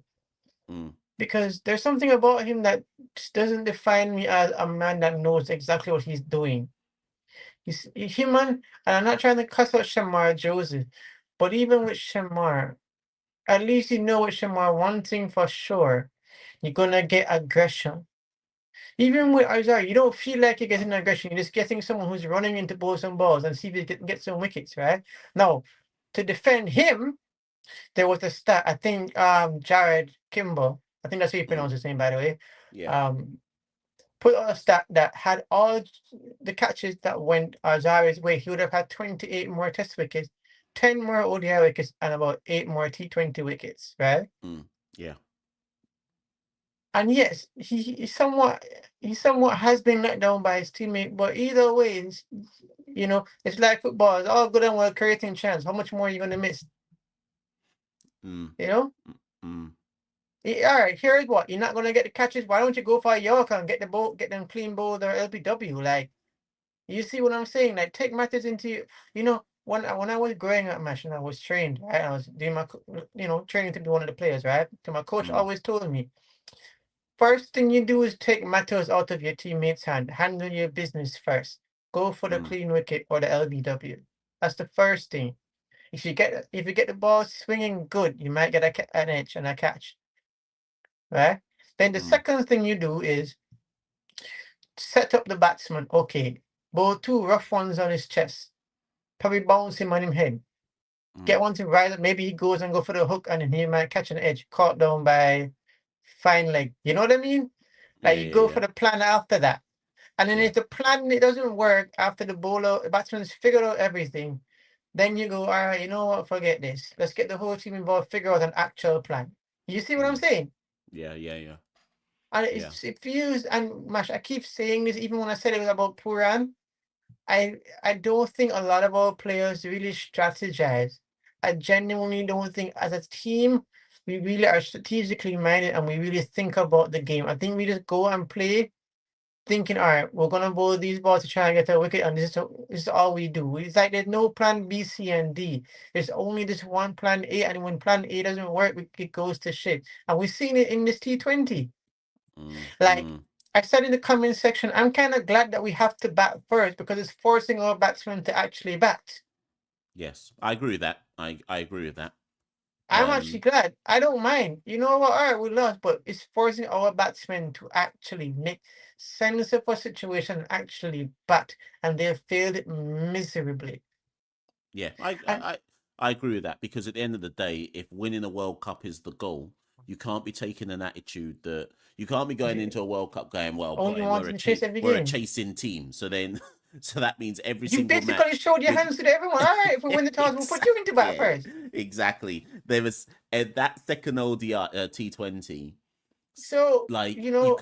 Speaker 4: Because there's something about him that just doesn't define me as a man that knows exactly what he's doing. He's human, and I'm not trying to cuss out Shamar Joseph, But even with Shamar, at least you know with Shamar, one thing for sure, you're gonna get aggression. Even with Isaiah, you don't feel like you're getting aggression. You're just getting someone who's running into bowl some balls and see if you can get some wickets, right? Now, to defend him, there was a stat. I think Jared Kimball, I think that's how you pronounce his name, by the way.
Speaker 2: Yeah.
Speaker 4: Put out a stat that had all the catches that went Azari's way, he would have had 28 more Test wickets, 10 more ODI wickets, and about 8 more T20 wickets, right?
Speaker 2: Yeah.
Speaker 4: And yes, he somewhat has been let down by his teammate, but either way, it's like football. It's all good and well creating chance. How much more are you gonna miss? You know? All right, here's what. You're not gonna get the catches. Why don't you go for a Yorker and get them clean bowls or LBW? Like, you see what I'm saying? Like, take matters into when I was growing up, Mash, and I was trained, right? I was doing my training to be one of the players, right? So my coach always told me, first thing you do is take matters out of your teammates' hand. Handle your business first. Go for the clean wicket or the LBW. That's the first thing. If you get the ball swinging good, you might get an edge and a catch, right? Then the second thing you do is set up the batsman. Okay, bowl 2 rough ones on his chest. Probably bounce him on his head. Get one to rise up. Maybe he goes and go for the hook and then he might catch an edge. Caught down by fine leg. You know what I mean? Like you go for the plan after that. And then if the plan it doesn't work after the batsman's figured out everything, then you go, all right, you know what, forget this. Let's get the whole team involved, figure out an actual plan. You see what I'm saying?
Speaker 2: Yeah.
Speaker 4: And it feels, and Mash, I keep saying this even when I said it was about Puran. I don't think a lot of our players really strategize. I genuinely don't think as a team we really are strategically minded and we really think about the game. I think we just go and play thinking, all right, we're gonna bowl these balls to try and get a wicket, and this is all we do. It's like there's no plan B, C, and D. There's only this one plan A, and when plan A doesn't work, it goes to shit. And we've seen it in this T20. Like I said in the comment section, I'm kind of glad that we have to bat first because it's forcing our batsmen to actually bat.
Speaker 2: Yes, I agree with that. I agree with that.
Speaker 4: I'm actually glad. I don't mind. You know what? All right, we lost, but it's forcing our batsmen to actually make sense of a situation and actually bat, and they have failed it miserably.
Speaker 2: Yeah, I agree with that because at the end of the day, if winning a World Cup is the goal, you can't be taking an attitude that you can't be going into a World Cup going, well,
Speaker 4: only
Speaker 2: we're
Speaker 4: a
Speaker 2: chasing team. So then, so that means every
Speaker 4: you
Speaker 2: single
Speaker 4: basically
Speaker 2: match.
Speaker 4: showed your hands to everyone. All right, if we win the toss, we'll put you into bat first.
Speaker 2: Exactly. There was that second ODI T20.
Speaker 4: So
Speaker 2: like you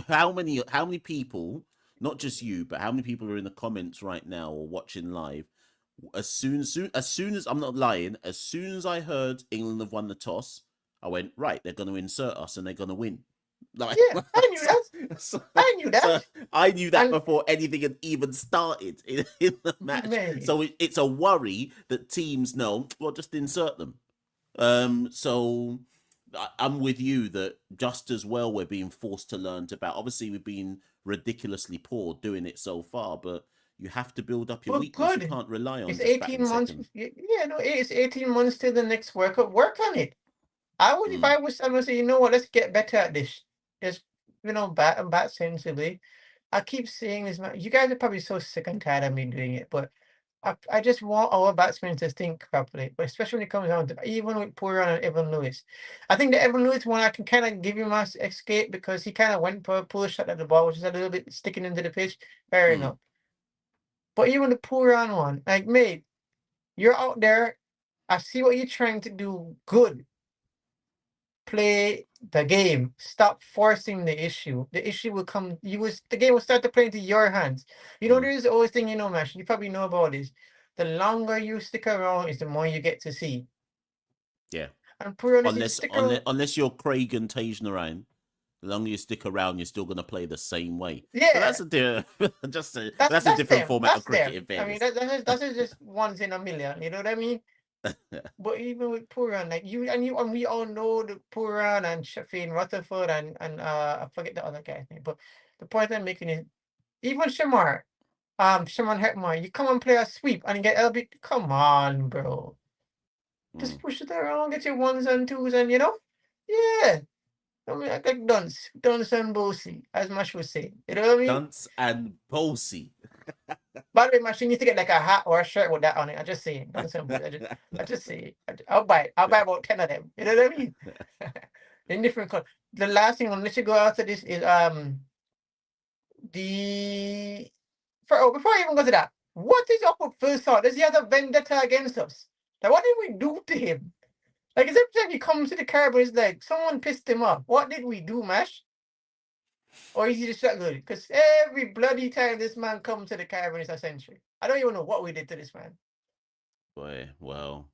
Speaker 2: how many people, not just you, but how many people are in the comments right now or watching live? As soon as I'm not lying, as soon as I heard England have won the toss, I went, right, they're going to insert us and they're going to win.
Speaker 4: Like, yeah, I knew that. I knew that.
Speaker 2: So I knew that before anything had even started in the match.
Speaker 4: Man.
Speaker 2: So it's a worry that teams know, well, just insert them. So I'm with you that just as well we're being forced to learn to bat. Obviously, we've been ridiculously poor doing it so far, but you have to build up your weakness.
Speaker 4: Good.
Speaker 2: You can't rely on
Speaker 4: it's
Speaker 2: just
Speaker 4: 18 months.
Speaker 2: second.
Speaker 4: Yeah, no, it's 18 months till the next World Cup. Work on it. I would, if I was someone say, you know what, let's get better at this. Just bat and bat sensibly. I keep saying this, man. You guys are probably so sick and tired of me doing it, but I just want our batsmen to think properly, but especially when it comes down to even with Puran and Evan Lewis. I think the Evan Lewis one I can kind of give him a escape because he kind of went for a pull shot at the ball, which is a little bit sticking into the pitch. Fair enough. But even the Puran one, like, mate, you're out there. I see what you're trying to do. Good. Play the game. Stop forcing the issue. The issue will come. The game will start to play into your hands. There is always thing, Mash. You probably know about this. The longer you stick around, is the more you get to see.
Speaker 2: Yeah.
Speaker 4: And
Speaker 2: unless you're Craig and Tage Narayan, the longer you stick around, you're still going to play the same way.
Speaker 4: Yeah.
Speaker 2: So that's a different format of cricket.
Speaker 4: I mean, that's just once in a million. You know what I mean? But even with Puran, like and we all know the Puran and Shafin Rutherford and I forget the other guy's name. But the point I'm making is even Shamar Hetmar, you come and play a sweep and get LB. Come on, bro. Just push it around, get your ones and twos, and yeah. I mean, like dunce and bossy, as Mash was saying. You know what I mean?
Speaker 2: Dunce and bossy.
Speaker 4: By the way, Mash, you need to get like a hat or a shirt with that on it. I'm just saying, dunce and bossy. I just say, I'll buy about 10 of them. You know what I mean? In different colors. The last thing, unless you go after this, is before I even go to that, what is up with Phil Salt? Does he have a vendetta against us? Like, what did we do to him? Like, every time he comes to the Caribbean, it's like someone pissed him off. What did we do, Mash? Or is he just that good? Because every bloody time this man comes to the Caribbean, it's a century. I don't even know what we did to this man.
Speaker 2: Boy, well.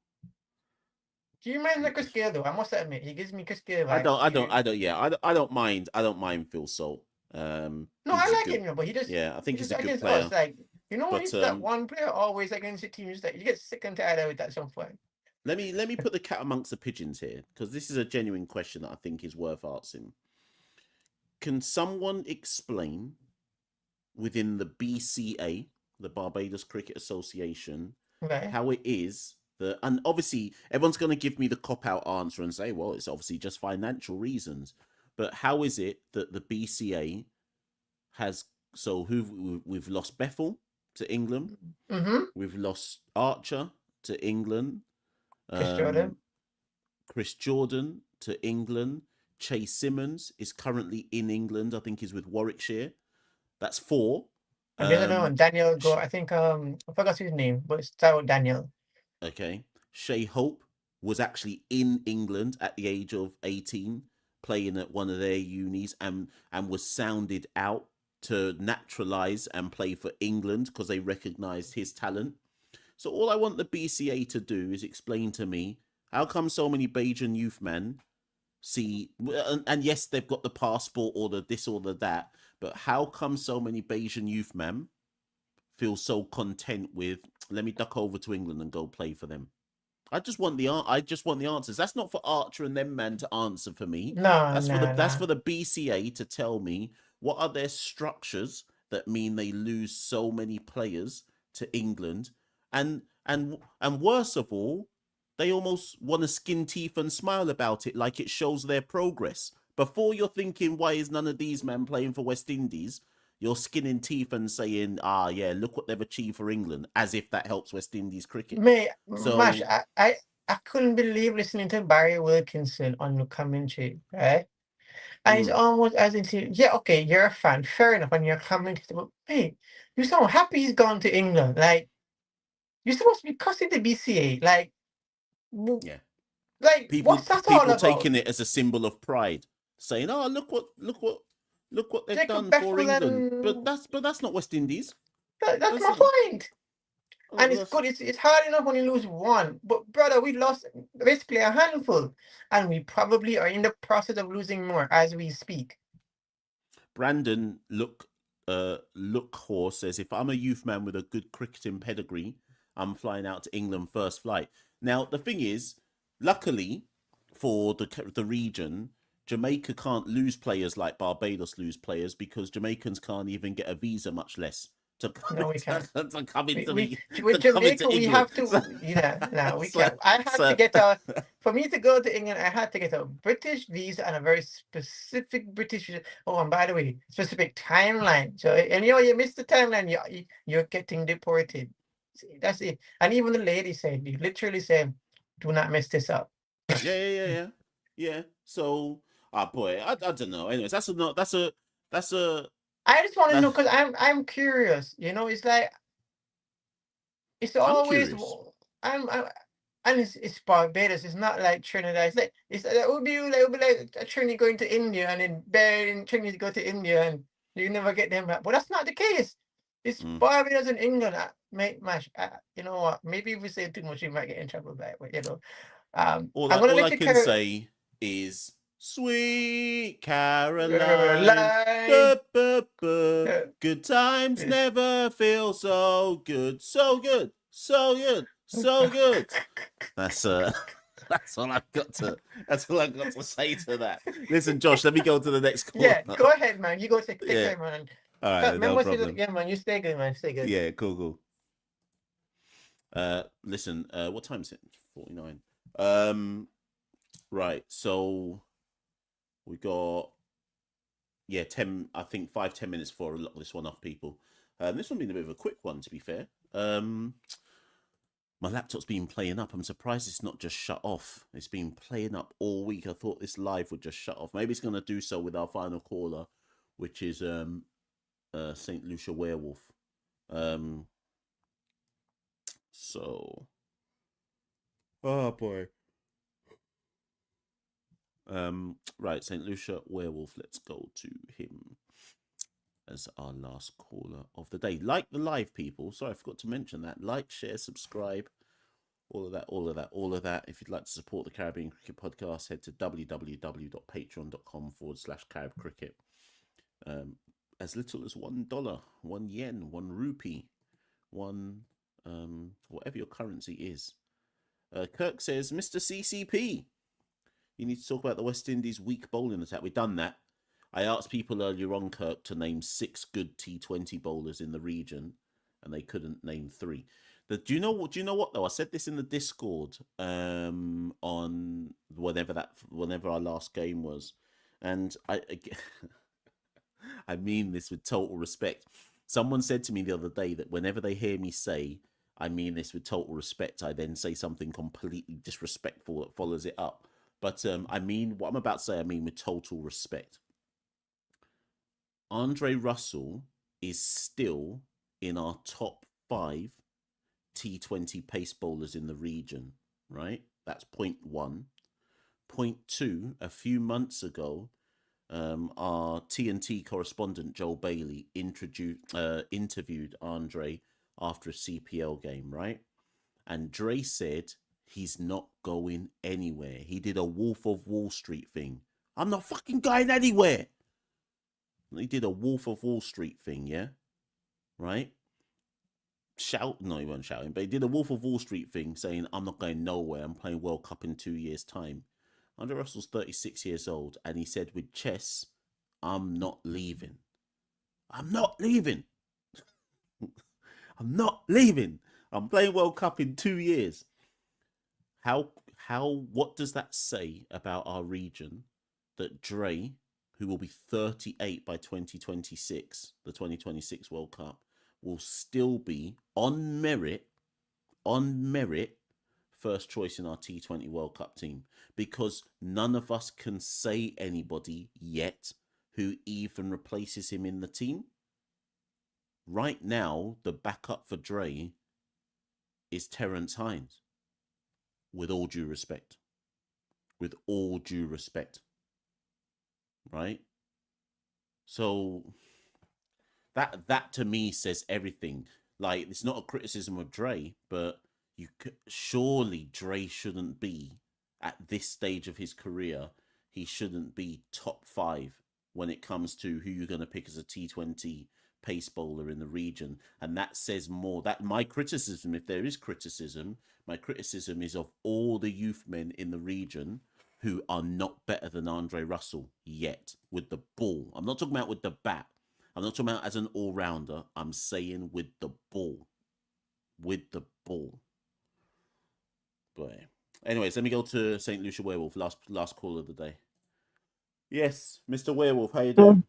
Speaker 4: Do you mind the Chris Gale though? I must admit, he gives me Chris Gale vibes.
Speaker 2: I don't mind Phil Salt.
Speaker 4: No, I like him, but he just
Speaker 2: I think he's a good
Speaker 4: against
Speaker 2: player.
Speaker 4: us, like, it's that one player always against the team. Just like you get sick and tired of it at some point.
Speaker 2: Let me put the cat amongst the pigeons here, because this is a genuine question that I think is worth asking. Can someone explain within the BCA, the Barbados Cricket Association, how it is that, and obviously everyone's going to give me the cop-out answer and say, well, it's obviously just financial reasons. But how is it that the BCA has, we've lost Bethel to England, we've lost Archer to England, Chris Jordan to England, Chase Simmons is currently in England, I think he's with Warwickshire. That's 4.
Speaker 4: I don't know, Daniel go, I think I forgot his name, but it's started Daniel.
Speaker 2: Okay. Shea Hope was actually in England at the age of 18, playing at one of their unis, and was sounded out to naturalize and play for England because they recognized his talent. So all I want the BCA to do is explain to me, how come so many Bajan youth men see, and yes, they've got the passport or the this or the that, but how come so many Bajan youth men feel so content with, let me duck over to England and go play for them? I just want the answers. That's not for Archer and them man to answer for me. That's for the BCA to tell me what are their structures that mean they lose so many players to England, and worse of all, they almost want to skin teeth and smile about it like it shows their progress. Before you're thinking, why is none of these men playing for West Indies? You're skinning teeth and saying, yeah, look what they've achieved for England, as if that helps West Indies cricket.
Speaker 4: Mash, I couldn't believe listening to Barry Wilkinson on the commentary, right? And it's almost as if, yeah, okay, you're a fan, fair enough, and you're commenting, but hey, you sound happy he's gone to England. Like, you're supposed to be cussing the BCA. Like,
Speaker 2: yeah,
Speaker 4: like
Speaker 2: people
Speaker 4: all
Speaker 2: taking it as a symbol of pride, saying, "Oh, look what they've done for England." But that's not West Indies.
Speaker 4: That's my point. And it's good. It's hard enough when you lose one, but brother, we lost basically a handful, and we probably are in the process of losing more as we speak.
Speaker 2: Brandon Look Horse says, if I'm a youth man with a good cricketing pedigree, I'm flying out to England first flight. Now the thing is, luckily for the region, Jamaica can't lose players like Barbados lose players, because Jamaicans can't even get a visa, much less to come into
Speaker 4: Jamaica, we have to. We can't. I had to get for me to go to England, I had to get a British visa and a very specific British visa. Oh, and by the way, specific timeline. So, and you missed the timeline, you're getting deported. See, that's it. And even the lady said, you literally said, do not mess this up.
Speaker 2: Yeah. So, boy, I don't know. Anyways, that's a.
Speaker 4: I just want to know, because I'm curious. It's like it's always and it's Barbados. It's not like Trinidad. It would be like a Trinity going to India, and then bearing Trinity go to India, and you never get them back. But that's not the case. It's Barbados and England. Mash. You know what? Maybe if we say too much, we might get in trouble by it.
Speaker 2: All I can say is, Sweet Caroline, good times never feel so good, so good, so good, so good. That's all I've got to say to that. Listen, Josh, let me go to the next call.
Speaker 4: Yeah, go ahead, man. You go take care, man.
Speaker 2: All right, no problem.
Speaker 4: Yeah, man. You stay good, man. Stay good.
Speaker 2: Yeah, cool. Listen, what time is it? 49. Right. So we got 10. I think 5-10 minutes for a lock this one off, people. This one being a bit of a quick one, to be fair. My laptop's been playing up. I'm surprised it's not just shut off. It's been playing up all week. I thought this live would just shut off. Maybe it's going to do so with our final caller, which is St. Lucia werewolf. So, oh boy. Right, St. Lucia werewolf. Let's go to him as our last caller of the day. Like the live, people. Sorry, I forgot to mention that. Like, share, subscribe, all of that. If you'd like to support the Caribbean Cricket Podcast, head to www.patreon.com/Carib Cricket. As little as $1, 1 yen, 1 rupee, whatever your currency is. Kirk says, Mr. CCP, you need to talk about the West Indies' weak bowling attack. We've done that. I asked people earlier on, Kirk, to name 6 good T20 bowlers in the region, and they couldn't name 3. Do you know what though? I said this in the Discord on whenever our last game was, and I mean this with total respect. Someone said to me the other day that whenever they hear me say I mean this with total respect, I then say something completely disrespectful that follows it up. But I mean what I'm about to say. I mean with total respect. Andre Russell is still in our top 5 T20 pace bowlers in the region, right? That's point 1. Point 2, a few months ago, our TNT correspondent Joel Bailey interviewed Andre after a CPL game, right? And Dre said he's not going anywhere. He did a Wolf of Wall Street thing. I'm not fucking going anywhere. He did a Wolf of Wall Street thing, yeah? Right? No, he wasn't shouting, but he did a Wolf of Wall Street thing saying, I'm not going nowhere. I'm playing World Cup in 2 years' time. Andre Russell's 36 years old, and he said with chess, I'm not leaving. I'm not leaving. I'm not leaving. I'm playing World Cup in 2 years. What does that say about our region that Dre, who will be 38 by 2026, the 2026 World Cup, will still be on merit, first choice in our T20 World Cup team? Because none of us can say anybody yet who even replaces him in the team. Right now, the backup for Dre is Terence Hines. With all due respect. With all due respect. Right? So that to me says everything. Like, it's not a criticism of Dre, but surely Dre shouldn't be at this stage of his career. He shouldn't be top 5 when it comes to who you're going to pick as a T20 pace bowler in the region. And that says more. That my criticism, if there is criticism, my criticism is of all the youth men in the region who are not better than Andre Russell yet with the ball. I'm not talking about with the bat. I'm not talking about as an all-rounder. I'm saying with the ball. With the ball. But anyways, let me go to St. Lucia Werewolf, last call of the day. Yes, Mr. Werewolf, how you doing?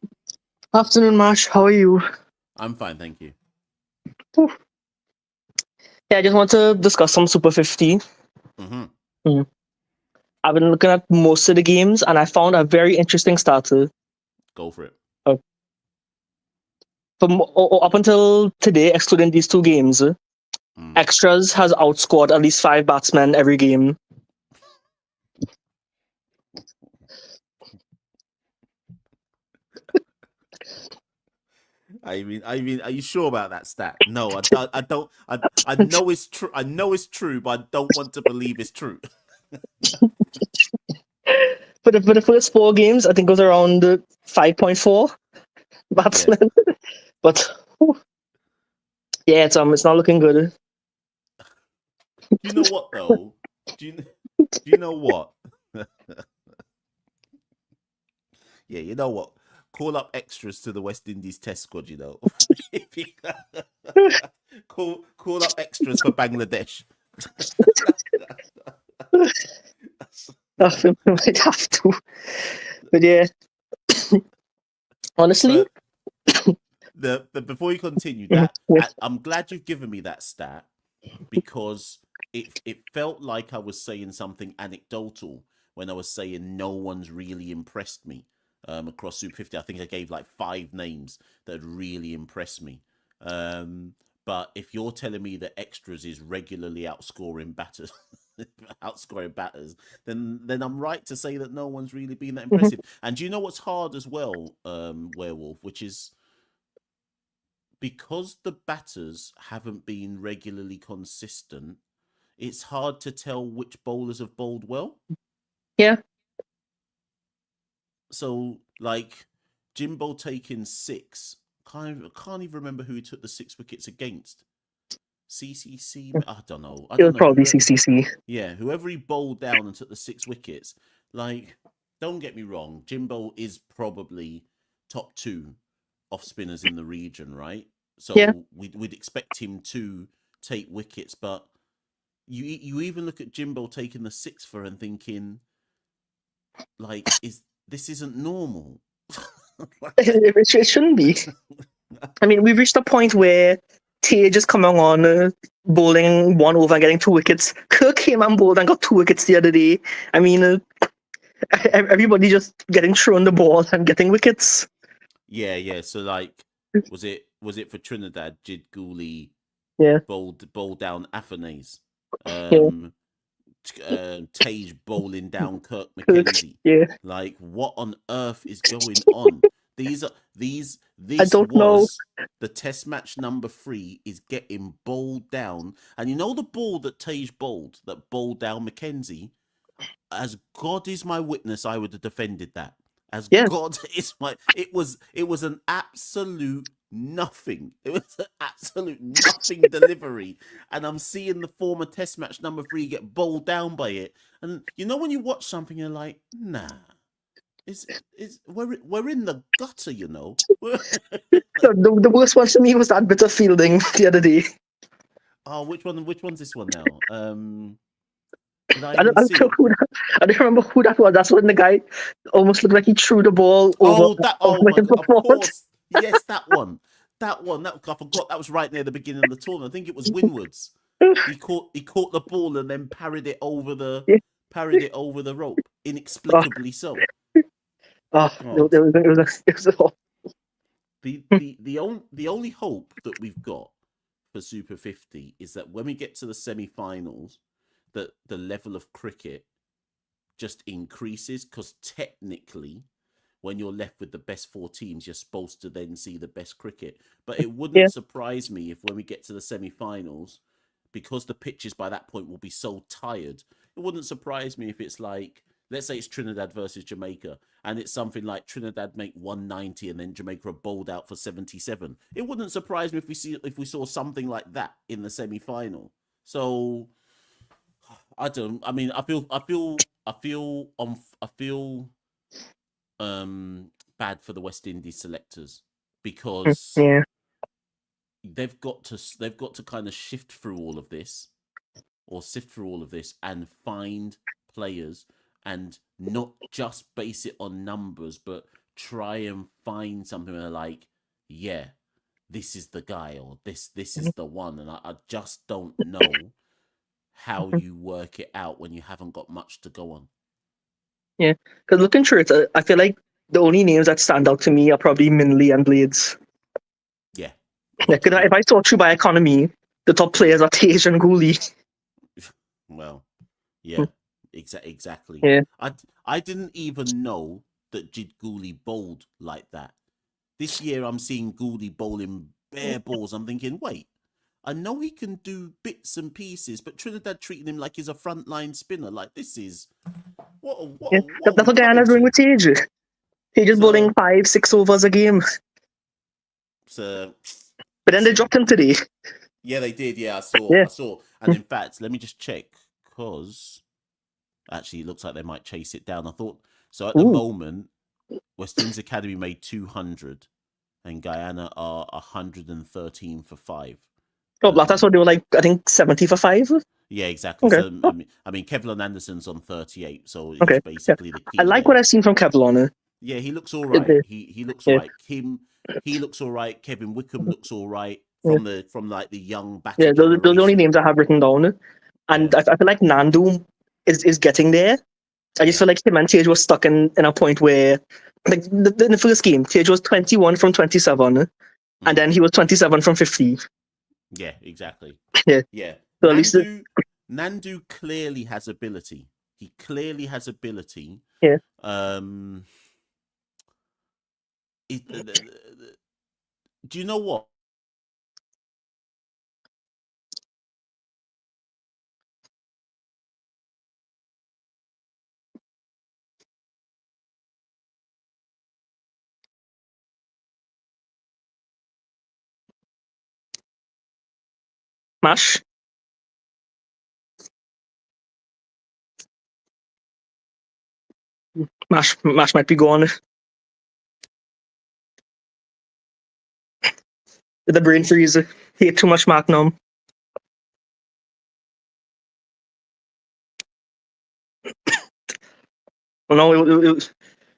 Speaker 5: Afternoon, Mash. How are you?
Speaker 2: I'm fine, thank you.
Speaker 5: Yeah, I just want to discuss some Super 50. I've been looking at most of the games, and I found a very interesting starter.
Speaker 2: Go for it.
Speaker 5: Up until today, excluding these 2 games, Extras has outscored at least 5 batsmen every game.
Speaker 2: I mean, are you sure about that stat? No, I don't. I know it's true. I know it's true, but I don't want to believe it's true.
Speaker 5: For the first 4 games, I think it was around 5.4 batsmen. Yeah. But yeah, it's not looking good.
Speaker 2: You know what though? Do you know what? Yeah, you know what? Call up extras to the West Indies Test squad. You know, call up extras for Bangladesh.
Speaker 5: I might have to. But yeah, honestly,
Speaker 2: the before you continue,
Speaker 5: Mhm,
Speaker 2: that
Speaker 5: yes.
Speaker 2: I'm glad you've given me that stat because it felt like I was saying something anecdotal when I was saying no one's really impressed me across Super 50. I think I gave like 5 names that had really impressed me. But if you're telling me that extras is regularly outscoring batters, then I'm right to say that no one's really been that impressive. And do you know what's hard as well, Werewolf, which is because the batters haven't been regularly consistent, it's hard to tell which bowlers have bowled well.
Speaker 5: Yeah.
Speaker 2: So, like, Jimbo taking 6. Can't even remember who he took the 6 wickets against. CCC? I don't know.
Speaker 5: It was probably CCC.
Speaker 2: Yeah, whoever he bowled down and took the 6 wickets. Like, don't get me wrong, Jimbo is probably top 2 off spinners in the region, right? So
Speaker 5: Yeah.
Speaker 2: we'd expect him to take wickets, but you even look at Jimbo taking the 6 for and thinking, like, this isn't normal.
Speaker 5: It shouldn't be. I mean, we've reached a point where Tage is coming on bowling 1 over and getting 2 wickets. Kirk came and bowled and got 2 wickets the other day. I mean, everybody just getting thrown the ball and getting wickets.
Speaker 2: Yeah. So, like, was it for Trinidad? Jid Gooley bowled down Afanase. Tage bowling down Kirk McKenzie.
Speaker 5: Yeah.
Speaker 2: Like, what on earth is going on? This
Speaker 5: I don't know.
Speaker 2: The test match number 3 is getting bowled down, and you know the ball that Tage bowled down McKenzie. As God is my witness, I would have defended that. As God is my, it was an absolute nothing. It was an absolute nothing delivery, and I'm seeing the former test match number 3 get bowled down by it. And you know when you watch something, you're like, nah. We're in the gutter, you know.
Speaker 5: The worst one to me was that bit of fielding the other day.
Speaker 2: Oh, which one's this one now?
Speaker 5: I don't remember who that was. That's when the guy almost looked like he threw the ball over.
Speaker 2: Oh my God, of course. Yes, that one. I forgot that was right near the beginning of the tournament. I think it was Winward's. He caught the ball and then parried it over the rope, inexplicably so.
Speaker 5: It was awful.
Speaker 2: The only hope that we've got for Super 50 is that when we get to the semi-finals, that the level of cricket just increases, because technically, when you're left with the best 4 teams, you're supposed to then see the best cricket. But it wouldn't surprise me if when we get to the semi-finals, because the pitches by that point will be so tired, it wouldn't surprise me if it's like, let's say it's Trinidad versus Jamaica, and it's something like Trinidad make 190 and then Jamaica are bowled out for 77. It wouldn't surprise me if we saw something like that in the semi-final. So I feel bad for the West Indies selectors, because they've got to kind of sift through all of this and find players, and not just base it on numbers, but try and find something where they're like, yeah, this is the guy, or this is the one. And I just don't know how you work it out when you haven't got much to go on.
Speaker 5: Yeah, because looking through it, I feel like the only names that stand out to me are probably Minley and Blades.
Speaker 2: Yeah.
Speaker 5: Because if I saw through by economy, the top players are Tage and Gooley.
Speaker 2: Well, yeah, exactly.
Speaker 5: Yeah.
Speaker 2: I didn't even know that Jid Gooley bowled like that. This year I'm seeing Gooley bowling bare balls. I'm thinking, wait, I know he can do bits and pieces, but Trinidad treating him like he's a frontline spinner. Like, this is what
Speaker 5: that's what Guyana's doing with Tage. Tage is bowling 5-6 overs a game.
Speaker 2: So,
Speaker 5: but then they dropped him today.
Speaker 2: Yeah, they did. Yeah, I saw. And in fact, let me just check, because actually it looks like they might chase it down. I thought so. At the moment, West Indies Academy made 200, and Guyana are 113 for 5.
Speaker 5: Oh, that's what they were like. I think 70 for 5.
Speaker 2: Yeah, exactly.
Speaker 5: Okay.
Speaker 2: So I mean, Kevlon Anderson's on 38, so he's
Speaker 5: Okay.
Speaker 2: basically the key.
Speaker 5: I like what I've seen from Kevlon.
Speaker 2: Yeah, he looks all right. He looks all right. He looks all right. Kevin Wickham looks all right from like the young battle
Speaker 5: those are the only names I have written down. And I feel like Nandu is getting there. I just feel like him and Tage was stuck in a point where, like, in the first game, Tage was 21 from 27, and then he was 27 from 50.
Speaker 2: Yeah, exactly.
Speaker 5: Yeah. So at least
Speaker 2: Nandu clearly has ability. He clearly has ability.
Speaker 5: Yeah.
Speaker 2: Do you know what?
Speaker 5: Mash might be gone. The brain freeze. He ate too much Magnum. Oh, no,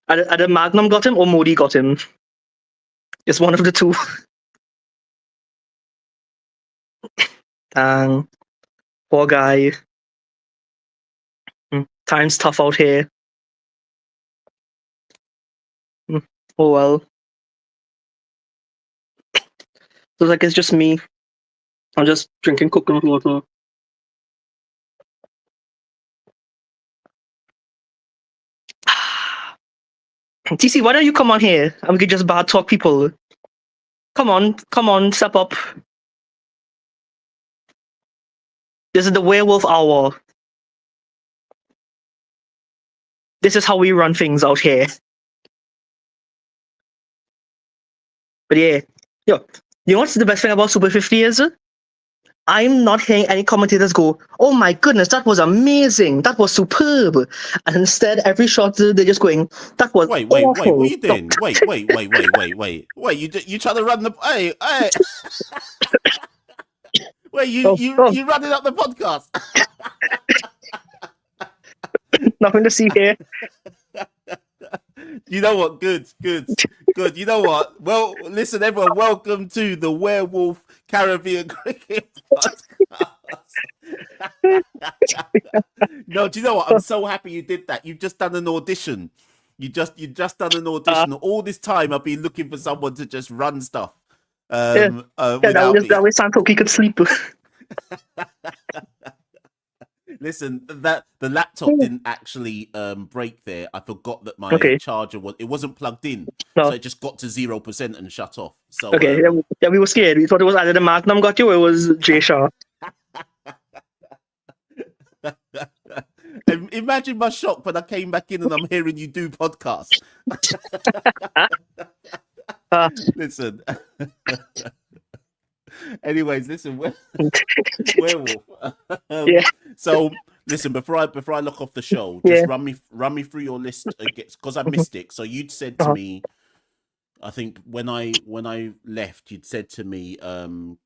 Speaker 5: either Magnum got him or Modi got him. It's one of the two. Dang. Poor guy. Time's tough out here. Oh well. So like it's just me. I'm just drinking coconut water. TC, why don't you come on here and we could just bad talk people? Come on, step up. This is the werewolf hour. This is how we run things out here. But yeah, you know what's the best thing about Super 50 is? I'm not hearing any commentators go, "Oh my goodness, that was amazing, that was superb," and instead every shot they're just going, "That was
Speaker 2: wait,
Speaker 5: awful."
Speaker 2: what are you doing? Wait, you trying to run the hey. Wait, you running up the podcast?
Speaker 5: Nothing to see here.
Speaker 2: You know what? Good. You know what? Well, listen, everyone. Welcome to the Werewolf Caribbean Cricket Podcast. No, do you know what? I'm so happy you did that. You've just done an audition. You just done an audition. All this time, I've been looking for someone to just run stuff. That
Speaker 5: way Santoki could sleep.
Speaker 2: Listen, that the laptop didn't actually break there. I forgot that my charger wasn't plugged in, so it just got to 0% and shut off. So
Speaker 5: we were scared. We thought it was either the Magnum got you or it was J Shaw.
Speaker 2: Imagine my shock when I came back in and I'm hearing you do podcasts. Listen. Anyways, listen, werewolf. So, listen, before I look off the show, just run me through your list because I missed it. So you'd said to me, I think when I left, you'd said to me,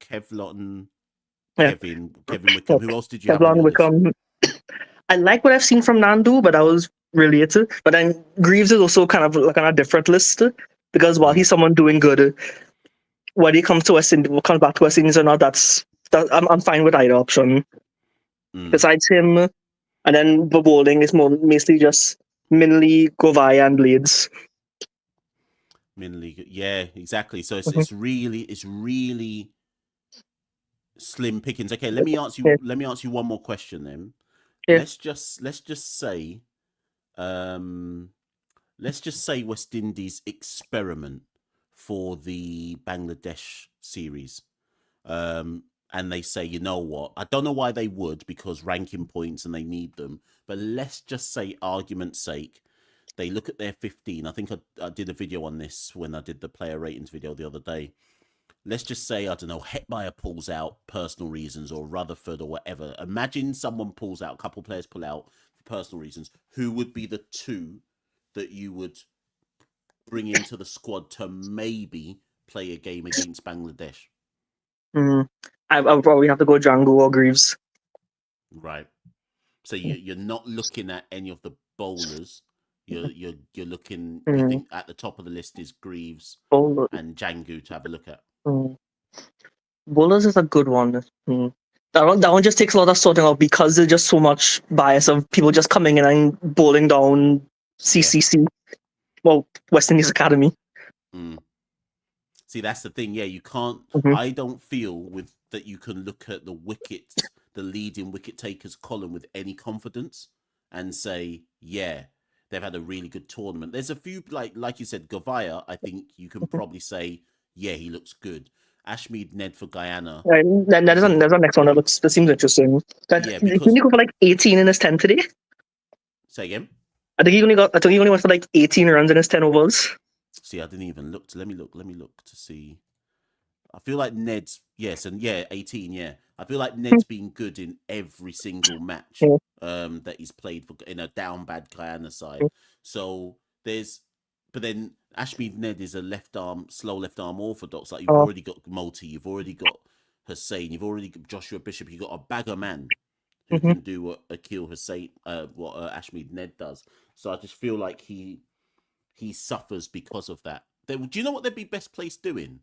Speaker 2: Kevin Wickham. Who else did you have on your
Speaker 5: Wickham. I like what I've seen from Nandu, but I was really it. But then Greaves is also kind of like on a different list because while he's someone doing good, when he comes back to West Indies or not, I'm fine with either option. Besides him, and then the bowling is mostly just Minley, Govaya, and Blades.
Speaker 2: Minley, yeah, exactly. So it's really slim pickings. Okay, let me ask you one more question then. Let's just say West Indies experiment for the Bangladesh series. And they say, you know what? I don't know why they would, because ranking points and they need them. But let's just say, argument's sake, they look at their 15. I think I did a video on this when I did the player ratings video the other day. Let's just say, I don't know, Hetmeyer pulls out personal reasons or Rutherford or whatever. Imagine someone pulls out, a couple players pull out for personal reasons. Who would be the two that you would bring into the squad to maybe play a game against Bangladesh?
Speaker 5: I would probably have to go Django or Greaves.
Speaker 2: Right. So you're not looking at any of the bowlers. You're looking. You think at the top of the list is Greaves and Django to have a look at.
Speaker 5: Bowlers is a good one. That one just takes a lot of sorting out because there's just so much bias of people just coming in and bowling down CCC, well, West Indies Academy.
Speaker 2: See, that's the thing. Yeah, you can't. I don't feel with that you can look at the wickets, the leading wicket takers column with any confidence and say, yeah, they've had a really good tournament. There's a few like you said, Gavaya. I think you can probably say, yeah, he looks good. Ashmead Ned for Guyana.
Speaker 5: Right, there's a next one that seems interesting. Didn't he go for like 18 in his 10 today?
Speaker 2: Say again?
Speaker 5: I think he only went for like 18 runs in his 10 overs.
Speaker 2: See, I didn't even look. Let me look to see. I feel like Ned's 18, yeah. I feel like Ned's been good in every single match that he's played for in a down bad Guyana side. So but then Ashmead Ned is a slow left arm orthodox. Like you've already got Multi, you've already got Hussain, you've already got Joshua Bishop. You've got a bagger man who can do what Akil Hussain, what Ashmead Ned does. So I just feel like he suffers because of that. Do you know what they'd be best placed doing?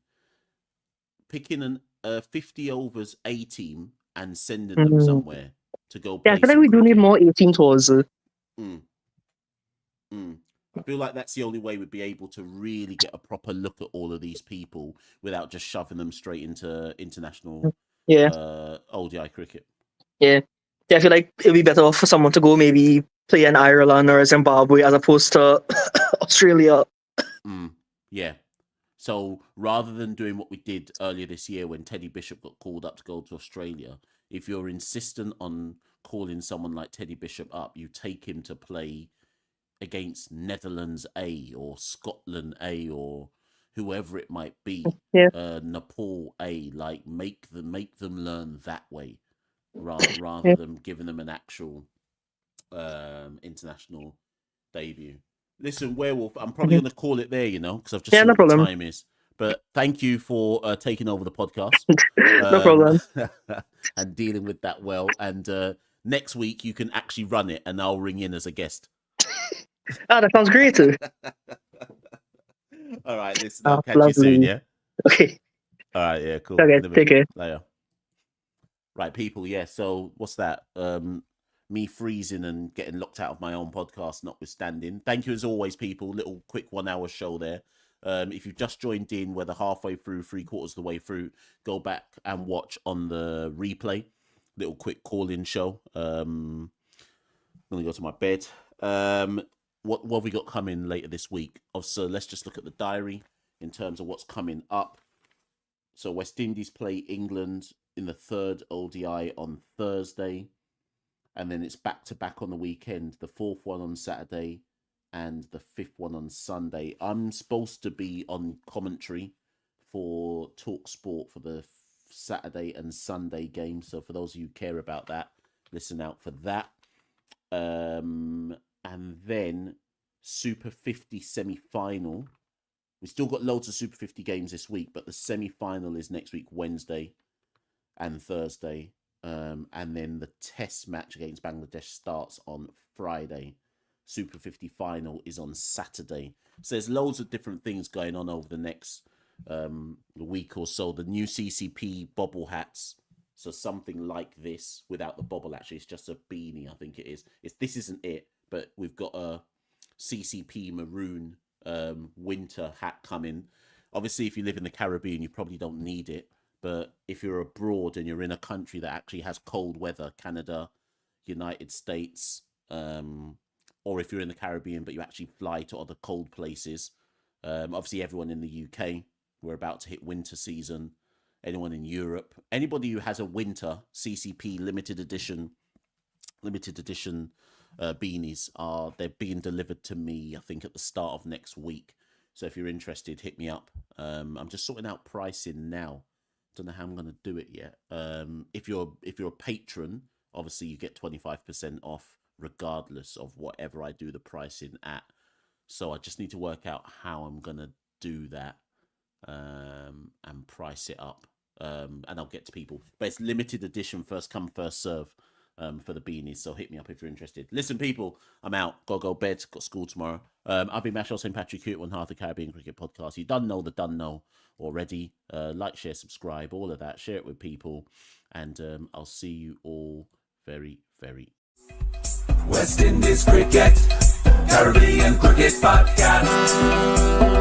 Speaker 2: Picking a 50 overs A team and sending them somewhere to go play.
Speaker 5: Yeah, I feel like we do need more 18 tours.
Speaker 2: I feel like that's the only way we'd be able to really get a proper look at all of these people without just shoving them straight into international ODI cricket. Yeah,
Speaker 5: I feel like it'd be better for someone to go maybe play in Ireland or Zimbabwe as opposed to Australia.
Speaker 2: Yeah. So rather than doing what we did earlier this year when Teddy Bishop got called up to go to Australia, if you're insistent on calling someone like Teddy Bishop up, you take him to play against Netherlands A or Scotland A or whoever it might be, Nepal A. Like make them learn that way, rather than giving them an actual international debut. Listen, Werewolf, I'm probably going to call it there, because I've just seen what the time is. But thank you for taking over the podcast.
Speaker 5: No problem.
Speaker 2: And dealing with that well. And next week you can actually run it, and I'll ring in as a guest.
Speaker 5: That sounds great too.
Speaker 2: All right, listen, I'll catch you soon, yeah?
Speaker 5: Okay.
Speaker 2: All right, yeah, cool.
Speaker 5: Okay, take care.
Speaker 2: Later. Right, people, yeah, so what's that? Me freezing and getting locked out of my own podcast notwithstanding. Thank you as always, people. Little quick 1 hour show there. If you've just joined in, whether halfway through, 3/4 of the way through, go back and watch on the replay. Little quick call-in show. I'm going to go to my bed. What have we got coming later this week? So let's just look at the diary in terms of what's coming up. So West Indies play England in the 3rd ODI on Thursday. And then it's back-to-back on the weekend. The 4th one on Saturday and the 5th one on Sunday. I'm supposed to be on commentary for Talk Sport for the Saturday and Sunday games. So for those of you who care about that, listen out for that. And then Super 50 semi-final. We still got loads of Super 50 games this week, but the semi-final is next week, Wednesday and Thursday. And then the test match against Bangladesh starts on Friday. Super 50 final is on Saturday. So there's loads of different things going on over the next week or so. The new CCP bobble hats. So something like this without the bobble, actually. It's just a beanie, I think it is. This isn't it, but we've got a CCP maroon winter hat coming. Obviously, if you live in the Caribbean, you probably don't need it. But if you're abroad and you're in a country that actually has cold weather, Canada, United States, or if you're in the Caribbean but you actually fly to other cold places, obviously everyone in the UK, we're about to hit winter season. Anyone in Europe, anybody who has a winter CCP limited edition beanies they're being delivered to me, I think, at the start of next week. So if you're interested, hit me up. I'm just sorting out pricing now. Don't know how I'm going to do it yet. If you're a patron, obviously you get 25% off regardless of whatever I do the pricing at. So I just need to work out how I'm going to do that and price it up. And I'll get to people. But it's limited edition, first come, first serve. for the beanies. So hit me up if you're interested. Listen, people, I'm out. Go bed. Got school tomorrow. I've been Machel St. Patrick here at One Half the Caribbean Cricket Podcast. You done know already. Like, share, subscribe, all of that. Share it with people. And I'll see you all very, very
Speaker 1: West Indies Cricket, Caribbean Cricket Podcast.